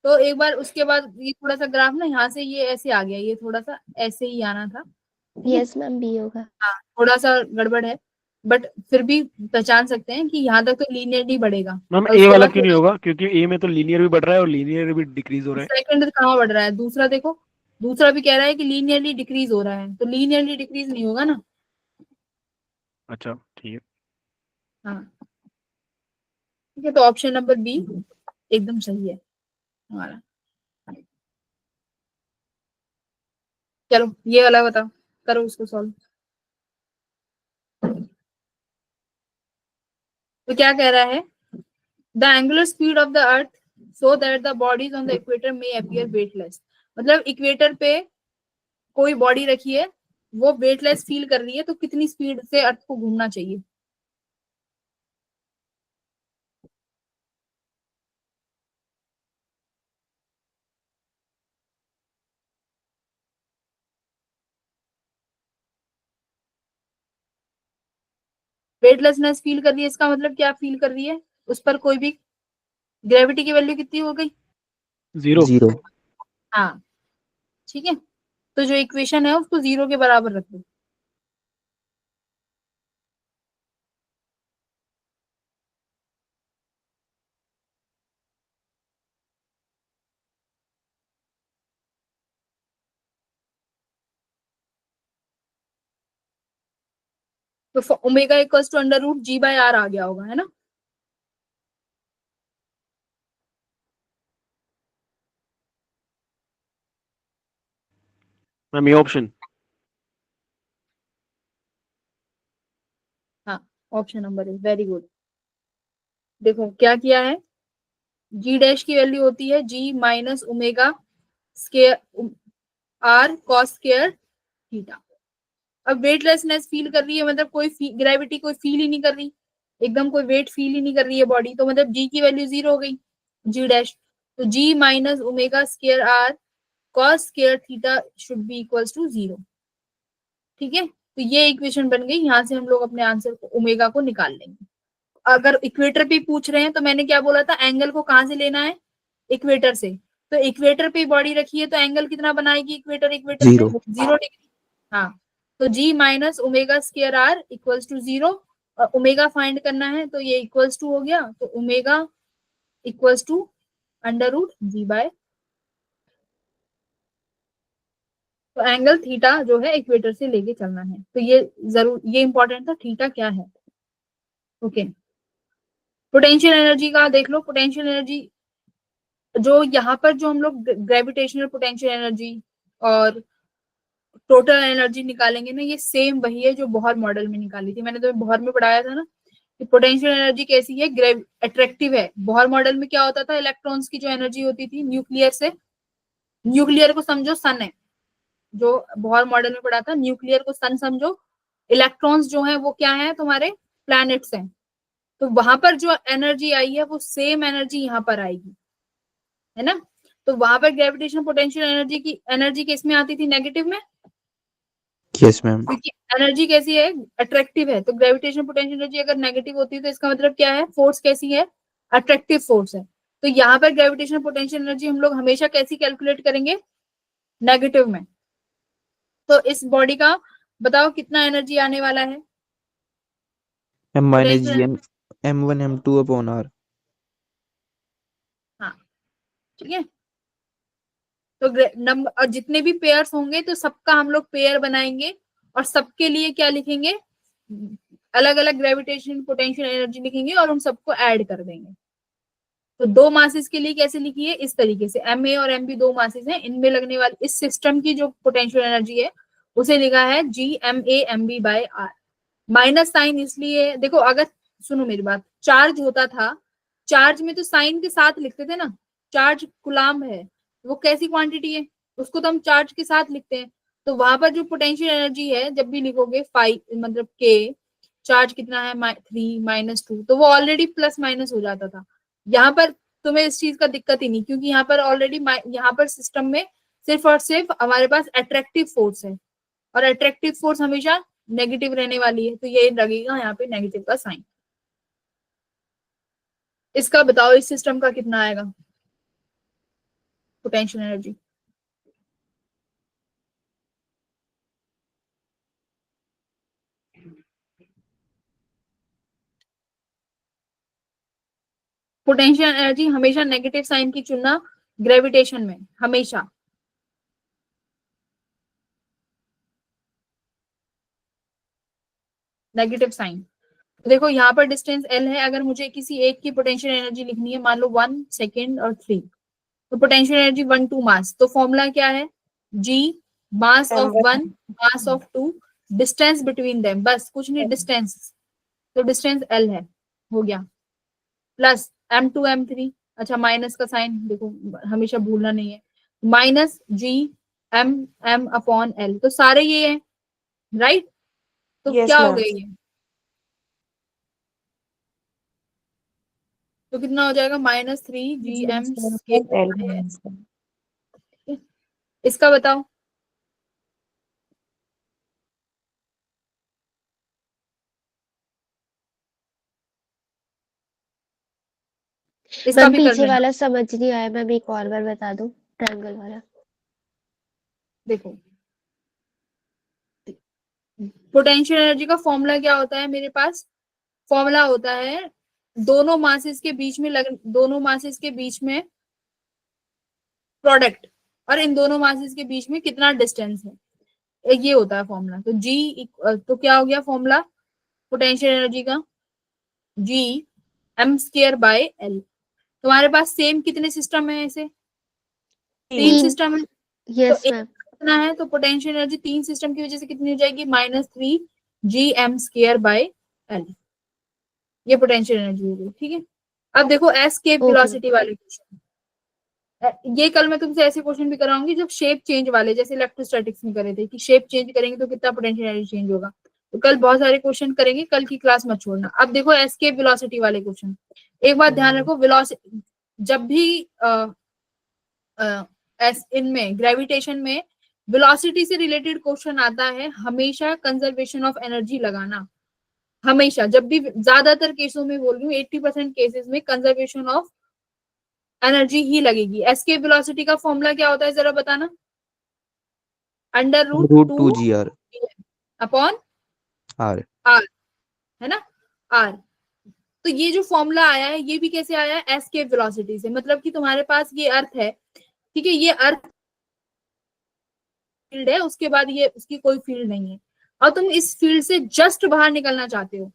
तो एक बार उसके बाद ये थोड़ा सा ग्राफ ना यहाँ से ये ऐसे आ गया, ये थोड़ा सा ऐसे ही आना था, ठीक है। यस मैम बी होगा। हाँ, थोड़ा सा गड़बड़ है, बट फिर भी पहचान सकते हैं कि यहाँ तक तो लीनियरली बढ़ेगा। मैम और ए उसके वाला बाद क्यों नहीं होगा? क्योंकि ए में तो लीनियर भी बढ़ रहा है और लीनियर भी डिक्रीज हो रहा है। सेकंड कहाँ बढ़ रहा है? दूसरा देखो, दूसरा भी कह रहा है कि लीनियरली डिक्रीज हो रहा है, तो लीनियरली डिक्रीज नहीं होगा ना। अच्छा ठीक है। हाँ, ठीक है, तो ऑप्शन नंबर बी एकदम सही है हमारा। चलो ये वाला बताओ, करो उसको सॉल्व। तो क्या कह रहा है? The angular speed of the earth so that the bodies on the equator में अपीयर वेटलेस। मतलब इक्वेटर पे कोई बॉडी रखी है, वो वेटलेस फील कर रही है, तो कितनी स्पीड से अर्थ को घूमना चाहिए? वेटलेसनेस फील कर रही है, इसका मतलब क्या फील कर रही है? उस पर कोई भी ग्रेविटी की वैल्यू कितनी हो गई? 0। 0। हाँ, ठीक है, तो जो इक्वेशन है उसको 0 के बराबर रख दो। तो omega equals to under root ji by r आ गया होगा, है ना। मैम ये ऑप्शन। हाँ, option number is very good. देखो क्या किया है, जी डैश की वैल्यू होती है g minus omega square r cos square theta. अब वेटलेसनेस फील कर रही है, मतलब कोई ग्रेविटी कोई फील ही नहीं कर रही, एकदम कोई वेट फील ही नहीं कर रही है बॉडी, तो मतलब जी की वैल्यू 0 हो गई, जी डैश। तो g minus omega square r cos square theta should be equals to 0। ठीक है, तो ये इक्वेशन बन गई, यहाँ से हम लोग अपने आंसर को ओमेगा को निकाल लेंगे। अगर इक्वेटर पे पूछ रहे हैं तो मैंने क्या बोला था, एंगल को कहाँ से लेना है? इक्वेटर से। तो इक्वेटर पे बॉडी रखी है तो एंगल कितना बनाएगी इक्वेटर? इक्वेटर पे 0। 0 डिग्री। हाँ, तो g minus omega square r equals to 0, और ओमेगा फाइंड करना है तो ये इक्वल्स टू हो गया, तो omega equals to under root ji by. तो एंगल थीटा जो है इक्वेटर से लेके चलना है, तो ये जरूर, ये इंपॉर्टेंट था, थीटा क्या है। ओके, पोटेंशियल एनर्जी का देख लो, पोटेंशियल एनर्जी जो यहाँ पर जो हम लोग ग्रेविटेशनल पोटेंशियल एनर्जी और टोटल एनर्जी निकालेंगे ना, ये सेम वही है जो बोहर मॉडल में निकाली थी। मैंने तो बोहर में पढ़ाया था ना कि पोटेंशियल एनर्जी कैसी है, अट्रैक्टिव है। बोहर मॉडल में क्या होता था, इलेक्ट्रॉन्स की जो एनर्जी होती थी न्यूक्लियर से, न्यूक्लियर को समझो सन है, जो बोहर मॉडल में पढ़ा था, न्यूक्लियर को सन समझो, इलेक्ट्रॉन्स जो है वो क्या है, तुम्हारे प्लैनेट्स हैं। तो वहां पर जो एनर्जी आई है वो सेम एनर्जी यहाँ पर आएगी, है ना। तो वहां पर ग्रेविटेशन पोटेंशियल एनर्जी की एनर्जी किस में आती थी, नेगेटिव में, यस मैम। क्योंकि एनर्जी कैसी है, अट्रैक्टिव है। तो ग्रेविटेशन पोटेंशियल एनर्जी अगर नेगेटिव होती है तो इसका मतलब क्या है, फोर्स कैसी है, अट्रैक्टिव फोर्स है। तो यहाँ पर ग्रेविटेशन पोटेंशियल एनर्जी हम लोग हमेशा कैसी कैलकुलेट करेंगे, नेगेटिव में। तो इस बॉडी का बताओ कितना एनर्जी आने वाला है, M minus Potential- G M M1 M2 upon R. हाँ ठीक है। तो नंबर और जितने भी पेयर्स होंगे तो सबका हम लोग पेयर बनाएंगे और सबके लिए क्या लिखेंगे, अलग अलग ग्रेविटेशन पोटेंशियल एनर्जी लिखेंगे और उन सबको ऐड कर देंगे। तो दो मासेस के लिए कैसे लिखिए, इस तरीके से, एम ए और एम बी दो मासेस हैं, इनमें लगने वाली इस सिस्टम की जो पोटेंशियल एनर्जी है उसे लिखा है G M A M B by R. Minus sign इसलिए, देखो अगर सुनो मेरी बात, चार्ज होता था, चार्ज में तो साइन के साथ लिखते थे ना, चार्ज कुलाम है, वो कैसी क्वांटिटी है, उसको तो हम चार्ज के साथ लिखते हैं। तो वहां पर जो पोटेंशियल एनर्जी है जब भी लिखोगे 5 मतलब के, चार्ज कितना है 3 -2, तो वो ऑलरेडी प्लस माइनस हो जाता था। यहाँ पर तुम्हें इस चीज का दिक्कत ही नहीं, क्योंकि यहाँ पर ऑलरेडी यहाँ पर सिस्टम में सिर्फ और सिर्फ हमारे पास अट्रैक्टिव फोर्स है और अट्रैक्टिव फोर्स हमेशा नेगेटिव रहने वाली है, तो ये लगेगा यहाँ पे नेगेटिव का साइन। इसका बताओ इस सिस्टम का कितना आएगा पोटेंशियल एनर्जी, पोटेंशियल एनर्जी हमेशा नेगेटिव साइन की चुनना ग्रेविटेशन में, हमेशा। Negative sign. देखो यहाँ पर डिस्टेंस एल है, अगर मुझे किसी एक की पोटेंशियल एनर्जी लिखनी है, मान लो 1 सेकेंड और 3, तो पोटेंशियल एनर्जी 1 2 मास, तो फॉर्मूला क्या है, G mass of 1 mass of 2 distance between them, बस कुछ नहीं, डिस्टेंस, तो डिस्टेंस एल है, हो गया, प्लस m2 m3, अच्छा माइनस का साइन देखो हमेशा भूलना नहीं है, minus G M M upon L, तो सारे ये है, राइट। तो Yes, क्या हो ma'am. गया ये, तो कितना हो जाएगा, -3 GM इसका बताओ, इसका मैम भी कर पीछे लेना। वाला समझ नहीं आया मैम, एक और बार बता दो, ट्रायंगल वाला। देखो पोटेंशियल एनर्जी का फॉर्मूला क्या होता है मेरे पास, फॉर्मूला होता है दोनों मासेस के बीच में दोनों मासेस के बीच में प्रोडक्ट और इन दोनों मासेस के बीच में कितना डिस्टेंस है, ये होता है फॉर्मूला। तो जी तो क्या हो गया फॉर्मूला पोटेंशियल एनर्जी का, G M square by L. तुम्हारे पास सेम कितने सिस्टम है, ऐसे 3 सिस्टम है, तो यस एक मैम। कितना है, तो पोटेंशियल एनर्जी 3 सिस्टम की वजह से कितनी हो जाएगी, -3 GM स्क्वायर बाय एल, ये पोटेंशियल एनर्जी हो गई, ठीक है। अब देखो एस्केप वेलोसिटी वाले क्वेश्चन, ये कल मैं तुमसे ऐसे क्वेश्चन भी कराऊंगी जब शेप चेंज वाले, जैसे इलेक्ट्रोस्टैटिक्स में करे थे कि शेप चेंज करेंगे तो कितना पोटेंशियल एनर्जी चेंज होगा, तो कल बहुत सारे क्वेश्चन करेंगे, कल की क्लास मत छोड़ना। अब देखो एस्केप वेलोसिटी वाले क्वेश्चन, एक बात ध्यान रखो, वेलोसिटी जब भी इनमें ग्रेविटेशन में वेलोसिटी से रिलेटेड क्वेश्चन आता है, हमेशा कंजर्वेशन ऑफ एनर्जी लगाना, हमेशा, जब भी, ज्यादातर केसों में बोल रही हूँ 80% केसेस में कंजर्वेशन ऑफ एनर्जी ही लगेगी। एस्केप वेलोसिटी का फॉर्मूला क्या होता है जरा बताना, √2 √2 अपॉन GR। आर, है ना, आर। तो ये जो फॉर्मूला आया है ये भी कैसे आया है, एस्केप वेलोसिटी से, मतलब कि तुम्हारे पास ये अर्थ है, ठीक है, ये अर्थ फील्ड है, उसके बाद ये उसकी कोई फील्ड नहीं है, और तुम इस फील्ड से जस्ट बाहर निकलना चाहते हो,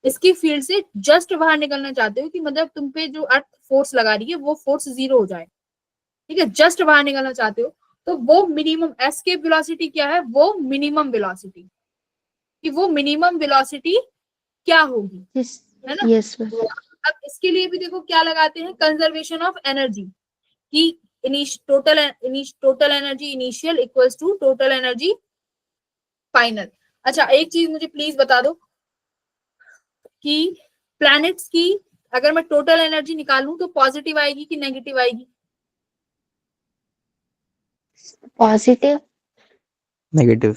इसकी फील्ड से जस्ट बाहर निकलना चाहते हो कि मतलब तुम पे जो अर्थ फोर्स लगा रही है वो फोर्स 0 हो जाए, ठीक है, जस्ट बाहर निकलना चाहते हो, तो वो मिनिमम एस्केप वेलोसिटी क्या है, वो मिनिमम वेलोसिटी, कि वो मिनिमम वेलोसिटी क्या होगी, यस है ना। Yes ma'am. अब इसके लिए भी देखो क्या लगाते हैं, कंजर्वेशन ऑफ एनर्जी, कि total energy initial equals to total energy final. अच्छा एक चीज मुझे प्लीज बता दो कि प्लैनेट्स की अगर मैं टोटल एनर्जी निकालूं तो पॉजिटिव आएगी कि नेगेटिव आएगी? पॉजिटिव। नेगेटिव।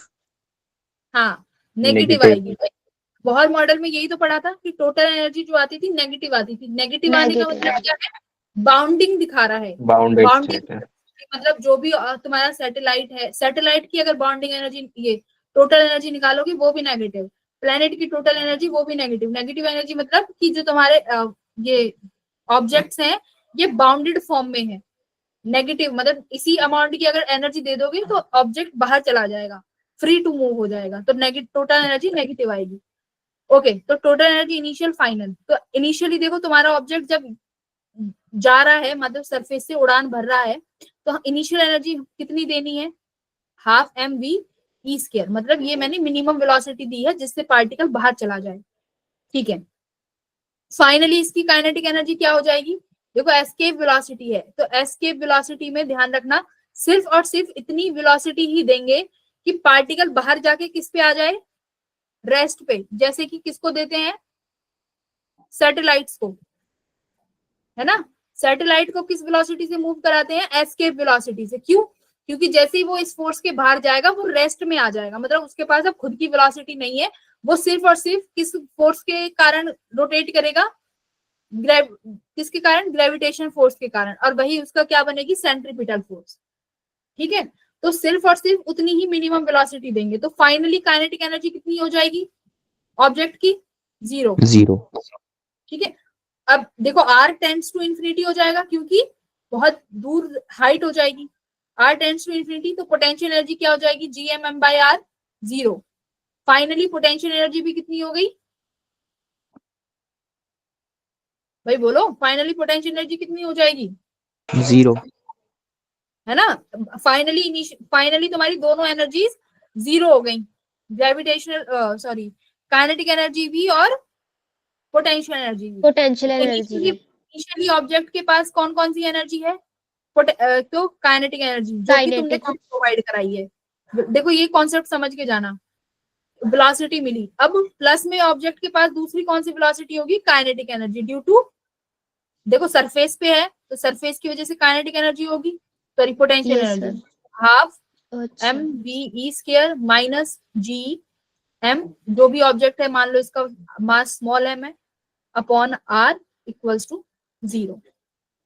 हाँ नेगेटिव आएगी। बहुत मॉडल में यही तो पढ़ा था कि टोटल एनर्जी जो आती थी नेगेटिव आती थी। नेगेटिव आने का मतलब क्या है, बाउंडिंग दिखा रहा है। बाउंडेड बाउंडिंग स्टेट है। मतलब जो भी तुम्हारा सैटेलाइट है, सैटेलाइट की अगर बाउंडिंग एनर्जी ये टोटल एनर्जी निकालोगे वो भी नेगेटिव, प्लेनेट की टोटल एनर्जी वो भी नेगेटिव। नेगेटिव एनर्जी मतलब कि जो तुम्हारे ये ऑब्जेक्ट्स हैं ये बाउंडेड फॉर्म में है। नेगेटिव मतलब इसी अमाउंट की अगर एनर्जी दे दोगे तो ऑब्जेक्ट बाहर चला जाएगा, फ्री टू मूव हो जाएगा, तो टोटल एनर्जी नेगेटिव आएगी। ओके तो टोटल एनर्जी इनिशियल फाइनल, तो इनिशियली देखो तुम्हारा ऑब्जेक्ट जब जा रहा है मतलब सरफेस से उड़ान भर रहा है तो इनिशियल एनर्जी कितनी देनी है, half M V E square, मतलब ये मैंने मिनिमम वेलोसिटी दी है जिससे पार्टिकल बाहर चला जाए, ठीक है। फाइनली इसकी काइनेटिक एनर्जी क्या हो जाएगी, देखो एस्केप वेलोसिटी है तो एस्केप वेलोसिटी में ध्यान रखना सिर्फ और सिर्फ इतनी वेलोसिटी ही देंगे कि पार्टिकल बाहर जाके किस पे आ जाए, रेस्ट पे, जैसे कि किसको देते हैं, सैटेलाइट्स को, है ना। सैटेलाइट को किस वेलोसिटी से मूव कराते हैं, एस्केप वेलोसिटी से। क्यों, क्योंकि जैसे ही वो इस फोर्स के बाहर जाएगा वो रेस्ट में आ जाएगा, मतलब उसके पास अब खुद की वेलोसिटी नहीं है, वो सिर्फ और सिर्फ किस फोर्स के कारण रोटेट करेगा, किसके कारण, ग्रेविटेशन फोर्स के कारण, और वही उसका क्या बनेगी, सेंट्रीपिटल फोर्स, ठीक है। तो सिर्फ और सिर्फ उतनी ही मिनिमम वेलोसिटी देंगे, तो फाइनली काइनेटिक एनर्जी कितनी हो जाएगी ऑब्जेक्ट की, 0, ठीक है। अब देखो r टेंड्स टू इंफिनिटी हो जाएगा क्योंकि बहुत दूर हाइट हो जाएगी, r टेंड्स टू इंफिनिटी, तो पोटेंशियल एनर्जी क्या हो जाएगी, gmm/r 0। फाइनली पोटेंशियल एनर्जी भी कितनी हो गई, भाई बोलो, फाइनली पोटेंशियल एनर्जी कितनी हो जाएगी, 0। है ना। फाइनली तुम्हारी दोनों एनर्जीज 0 हो गई, ग्रेविटेशनल सॉरी काइनेटिक एनर्जी भी और पोटेंशियल एनर्जी भी। Potential energy. इनिशियली ऑब्जेक्ट के पास कौन कौन सी एनर्जी है, तो काइनेटिक एनर्जी जो कि तुमने खुद प्रोवाइड कराई है। देखो ये कॉन्सेप्ट समझ के जाना, वेलोसिटी मिली, अब प्लस में ऑब्जेक्ट के पास दूसरी कौन सी वेलोसिटी होगी, काइनेटिक एनर्जी, ड्यू टू देखो सरफेस पे है तो सरफेस की वजह से काइनेटिक एनर्जी होगी, sorry potential energy, half M V E square minus G M, जो भी ऑब्जेक्ट है मान लो इसका मास स्मॉल एम है, अपॉन आर इक्वल्स टू 0।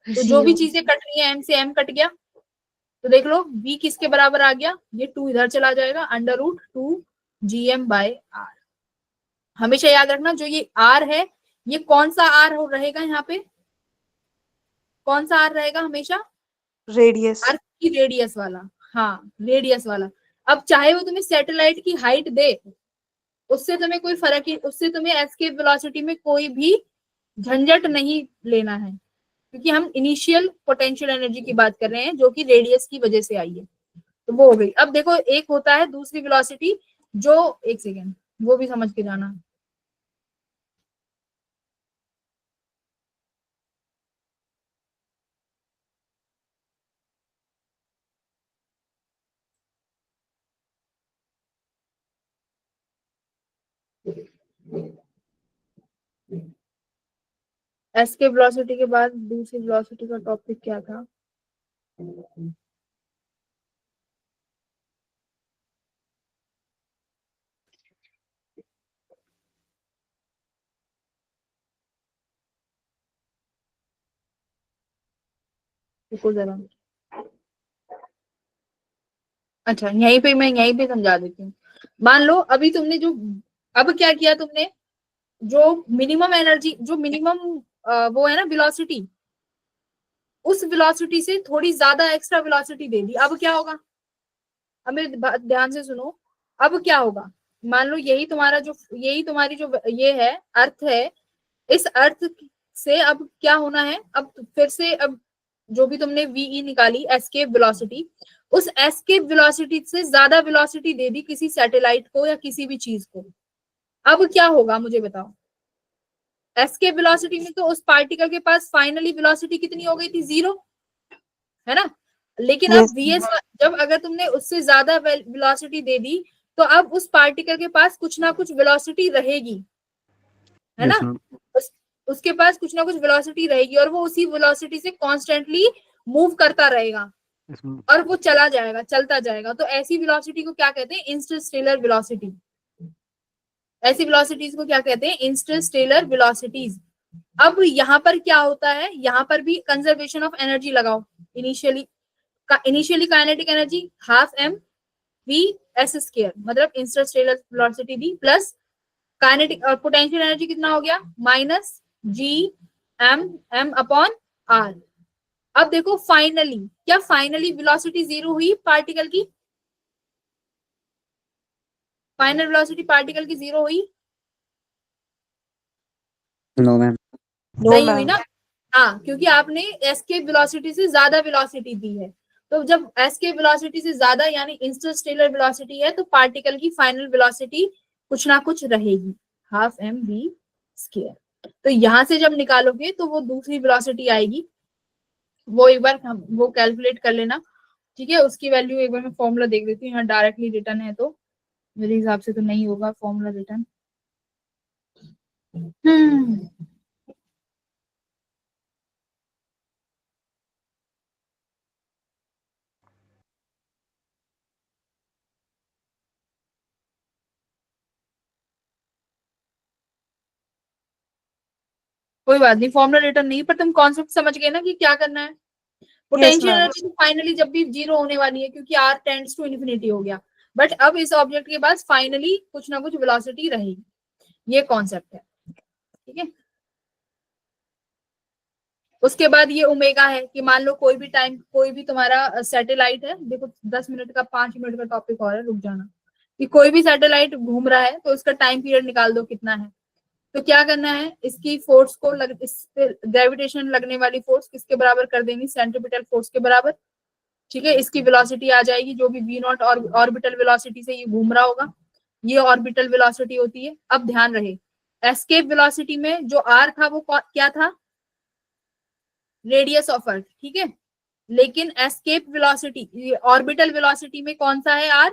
तो जो भी चीजें कट रही है एम से एम कट गया, तो देख लो v किसके बराबर आ गया, ये 2 इधर चला जाएगा, √2 gm/r। हमेशा याद रखना जो ये r है ये कौन सा r रहेगा, यहाँ पे कौन सा r रहेगा हमेशा, रेडियस। r की रेडियस वाला, हाँ रेडियस वाला। अब चाहे वो तुम्हें सैटेलाइट की हाइट दे, उससे तुम्हें कोई फर्क ही, उससे तुम्हें एस्केप वेलोसिटी में कोई भी झंझट नहीं लेना है, क्योंकि हम इनिशियल पोटेंशियल एनर्जी की बात कर रहे हैं जो कि रेडियस की वजह से आई है, तो वो हो गई। अब देखो एक होता है दूसरी वेलोसिटी, जो एक सेकेंड वो भी समझ के जाना, एस्केप वेलोसिटी के बाद दूसरी वेलोसिटी का टॉपिक क्या था, देखो जरा, अच्छा यहीं पे समझा देती हूँ। मान लो अभी तुमने जो अब क्या किया तुमने, जो मिनिमम एनर्जी, जो मिनिमम वो है ना वेलोसिटी, उस वेलोसिटी से थोड़ी ज्यादा एक्स्ट्रा वेलोसिटी दे दी, अब क्या होगा, अब मेरे ध्यान से सुनो, अब क्या होगा, मान लो यही तुम्हारी जो ये है अर्थ है, इस अर्थ से अब क्या होना है, अब फिर से अब जो भी तुमने वीई निकाली एस्केप वेलोसिटी, उस एस्केप वेलोसिटी से ज्यादा वेलोसिटी दे दी किसी सैटेलाइट को या किसी भी चीज को, अब क्या होगा मुझे बताओ। एस्केप वेलोसिटी में तो उस पार्टिकल के पास फाइनली वेलोसिटी कितनी हो गई थी, 0, है ना। लेकिन अब वीएस जब अगर तुमने उससे ज्यादा वेलोसिटी दे दी तो अब उस पार्टिकल के पास कुछ ना कुछ वेलोसिटी रहेगी, है Yes, ना। ma'am. उसके पास कुछ ना कुछ वेलोसिटी रहेगी और वो उसी वेलोसिटी से कॉन्स्टेंटली मूव करता रहेगा Yes, ma'am. और वो चला जाएगा, चलता जाएगा। तो ऐसी वेलोसिटी को क्या कहते हैं, इंटरस्टेलर वेलोसिटी। ऐसी वेलोसिटीज को क्या कहते हैं, इंटरस्टेलर वेलोसिटीज। अब यहाँ पर क्या होता है, यहाँ पर भी कंजर्वेशन ऑफ एनर्जी लगाओ। Initially kinetic energy half M V S square, मतलब इंटरस्टेलर वेलोसिटी दी, प्लस काइनेटिक और पोटेंशियल एनर्जी कितना हो गया, minus G M upon R. अब देखो फाइनली क्या फाइनली वेलोसिटी 0 हुई पार्टिकल की, फाइनल वेलोसिटी पार्टिकल की 0 हुई, नो मैम। सही हुई ना। हाँ, क्योंकि आपने एस्केप वेलोसिटी से ज्यादा वेलोसिटी दी है। तो जब एस्केप वेलोसिटी से ज्यादा यानी इंटरस्टेलर वेलोसिटी है तो पार्टिकल की फाइनल वेलोसिटी कुछ ना कुछ रहेगी, हाफ एम वी स्क्वायर। तो यहां से जब निकालोगे तो वो दूसरी वेलोसिटी आएगी, वो एक बार हम वो कैलकुलेट कर लेना, ठीक है। उसकी वैल्यू एक बार मैं फॉर्मूला देख देती हूँ, यहाँ डायरेक्टली रिटर्न है तो मेरे हिसाब से तो नहीं होगा फॉर्मूला रिटर्न। कोई बात नहीं, फॉर्मूला रिटर्न नहीं, पर तुम कॉन्सेप्ट समझ गए ना कि क्या करना है। पोटेंशियल एनर्जी फाइनली जब भी 0 होने वाली है क्योंकि r टेंड्स टू इन्फिनिटी हो गया, बट अब इस ऑब्जेक्ट के पास फाइनली कुछ ना कुछ वेलोसिटी रहेगी, ये कॉन्सेप्ट है, ठीक है। उसके बाद ये ओमेगा है कि मान लो कोई भी टाइम, कोई भी तुम्हारा सैटेलाइट है, देखो 10 मिनट का 5 मिनट का टॉपिक और है, रुक जाना, कि कोई भी सैटेलाइट घूम रहा है तो उसका टाइम पीरियड निकाल दो कितना है। तो क्या करना है, इसकी फोर्स को इस पे ग्रेविटेशन लगने वाली फोर्स किसके बराबर कर देनी, सेंट्रीपिटल फोर्स के बराबर, ठीक है। इसकी वेलोसिटी आ जाएगी जो भी v नॉट और ऑर्बिटल वेलोसिटी से ये घूम रहा होगा, ये ऑर्बिटल वेलोसिटी होती है। अब ध्यान रहे एस्केप वेलोसिटी में जो r था वो क्या था, रेडियस ऑफ अर्थ, ठीक है। लेकिन एस्केप वेलोसिटी ऑर्बिटल वेलोसिटी में कौन सा है, r,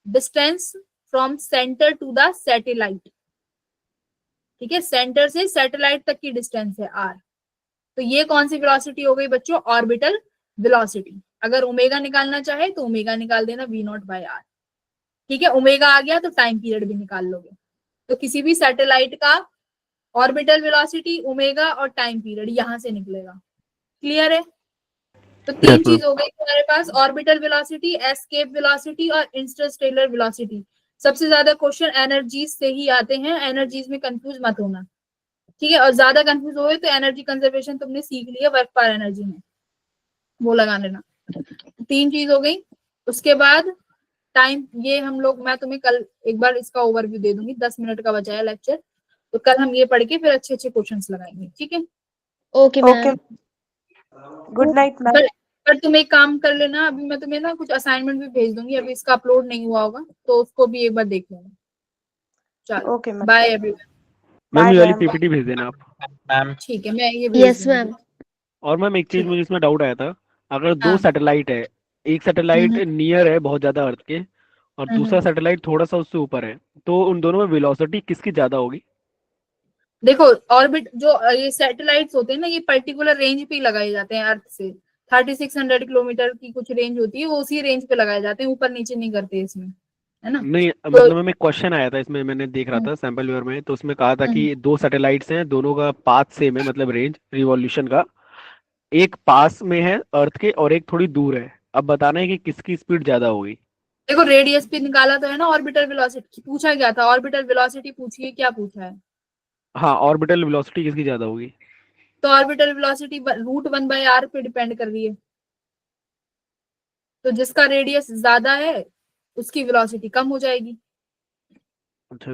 distance from centre to the satellite, ठीक है। सेंटर से सैटेलाइट तक की डिस्टेंस है r। तो ये कौन सी वेलोसिटी हो गई बच्चों, ऑर्बिटल वेलोसिटी। अगर ओमेगा निकालना चाहे तो ओमेगा निकाल देना v नॉट बाय r, ठीक है। ओमेगा आ गया तो टाइम पीरियड भी निकाल लोगे। तो किसी भी सैटेलाइट का ऑर्बिटल वेलोसिटी, ओमेगा और टाइम पीरियड यहां से निकलेगा, क्लियर है। तो तीन चीज हो गई तुम्हारे पास, ऑर्बिटल वेलोसिटी, एस्केप वेलोसिटी और इंटरस्टेलर वेलोसिटी। सबसे ज्यादा क्वेश्चन एनर्जीज से ही आते हैं, एनर्जीज में कंफ्यूज मत होना, ठीक है। और ज्यादा कंफ्यूज हो तो एनर्जी कंजर्वेशन तुमने सीख लिया वर्क पर एनर्जी में, वो लगा लेना। 3 चीज हो गई। उसके बाद टाइम, ये हम लोग, मैं तुम्हें कल एक बार इसका ओवरव्यू दे दूंगी, 10 मिनट का बचा है लेक्चर, तो कल हम ये पढ़ के फिर अच्छे अच्छे क्वेश्चंस लगाएंगे, ठीक है। Okay ma'am. Good night ma'am. पर तुम एक काम कर लेना, अभी मैं तुम्हें ना कुछ असाइनमेंट भी भेज दूंगी, अभी इसका अपलोड नहीं हुआ होगा तो उसको भी एक बार देख लेना। चलो okay ma'am. Bye everyone. Ma'am Bye, ये वाली ma'am. पीपीटी भेज देना आप। मैम ठीक है, मैं ये भेज यस दूंगी। मैम। और मैम एक चीज ठीक। मुझे इसमें डाउट आया था, अगर दो हाँ। सैटेलाइट है, एक सैटेलाइट हम्म, नियर है बहुत ज्यादा अर्थ के और दूसरा सैटेलाइट थोड़ा सा उससे ऊपर है, तो उन दोनों में वेलोसिटी किसकी ज्यादा होगी? देखो ऑर्बिट जो ये सैटेलाइट्स होते हैं ना, ये पर्टिकुलर रेंज पे ही लगाए जाते हैं अर्थ से, 3600 किलोमीटर की कुछ रेंज होती है, वो उसी रेंज पे लगाए जाते हैं, ऊपर नीचे नहीं करते इसमें, है ना। नहीं तो मतलब हमें क्वेश्चन आया था इसमें, मैंने देख रहा था सैंपल व्यूअर में, तो उसमें कहा था कि दो सैटेलाइट्स हैं, दोनों का पाथ सेम है, मतलब रेंज रिवॉल्यूशन का, एक पास में है अर्थ के और एक थोड़ी दूर है, अब बताना है कि किसकी स्पीड ज्यादा होगी। देखो रेडियस पे निकाला तो है ना, ऑर्बिटल वेलोसिटी पूछा गया था, ऑर्बिटल वेलोसिटी पूछी है, क्या पूछा है। हाँ, ऑर्बिटल वेलोसिटी किसकी ज्यादा होगी? तो ऑर्बिटल वेलोसिटी √1/r पे डिपेंड कर रही है, तो जिसका रेडियस ज्यादा है उसकी वेलोसिटी कम हो जाएगी, अच्छा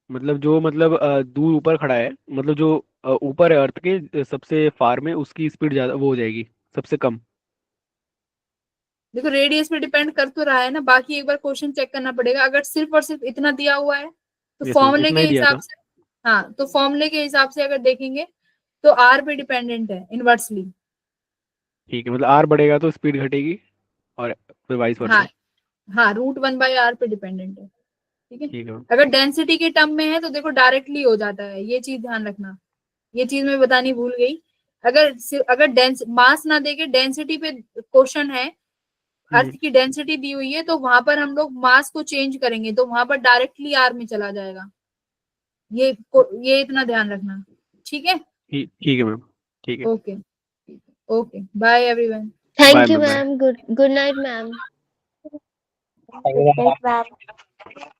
मतलब जो मतलब दूर ऊपर खड़ा है, मतलब जो ऊपर है अर्थ के सबसे फार में, उसकी स्पीड ज्यादा वो हो जाएगी, सबसे कम। देखो रेडियस पे डिपेंड कर तो रहा है ना, बाकी एक बार क्वेश्चन चेक करना पड़ेगा। अगर सिर्फ और सिर्फ इतना दिया हुआ है तो यस मैम, फॉर्मूले इतना के ही दिया हिसाब था। से, हाँ तो फॉर्मूले के हिसाब से अगर देखेंगे तो आर पे डिपेंडेंट है इनवर्सली। ठीक है, मतलब आर बढ़ेगा तो स्पीड घटेगी और फिर वाइस हाँ वर्सा। हाँ, √1/r पे डिपेंडेंट है। ठीक है। ठीक है मैम। अगर डेंसिटी के टर्म में है तो देखो डायरेक्टली हो जाता है, ये चीज ध्यान रखना, ये चीज मैं बतानी भूल गई। अगर डेंस मास ना देके डेंसिटी पे क्वेश्चन है, अर्थ की डेंसिटी दी हुई है, तो वहां पर हम लोग मास को चेंज करेंगे तो वहां पर डायरेक्टली आर में चला जाएगा। ये इतना ध्यान रखना। ठीक है। ठीक है मैम। ठीक है। Okay okay, bye everyone. Bye thank you ma'am, bye. Ma'am, good night ma'am. Thank you, ma'am.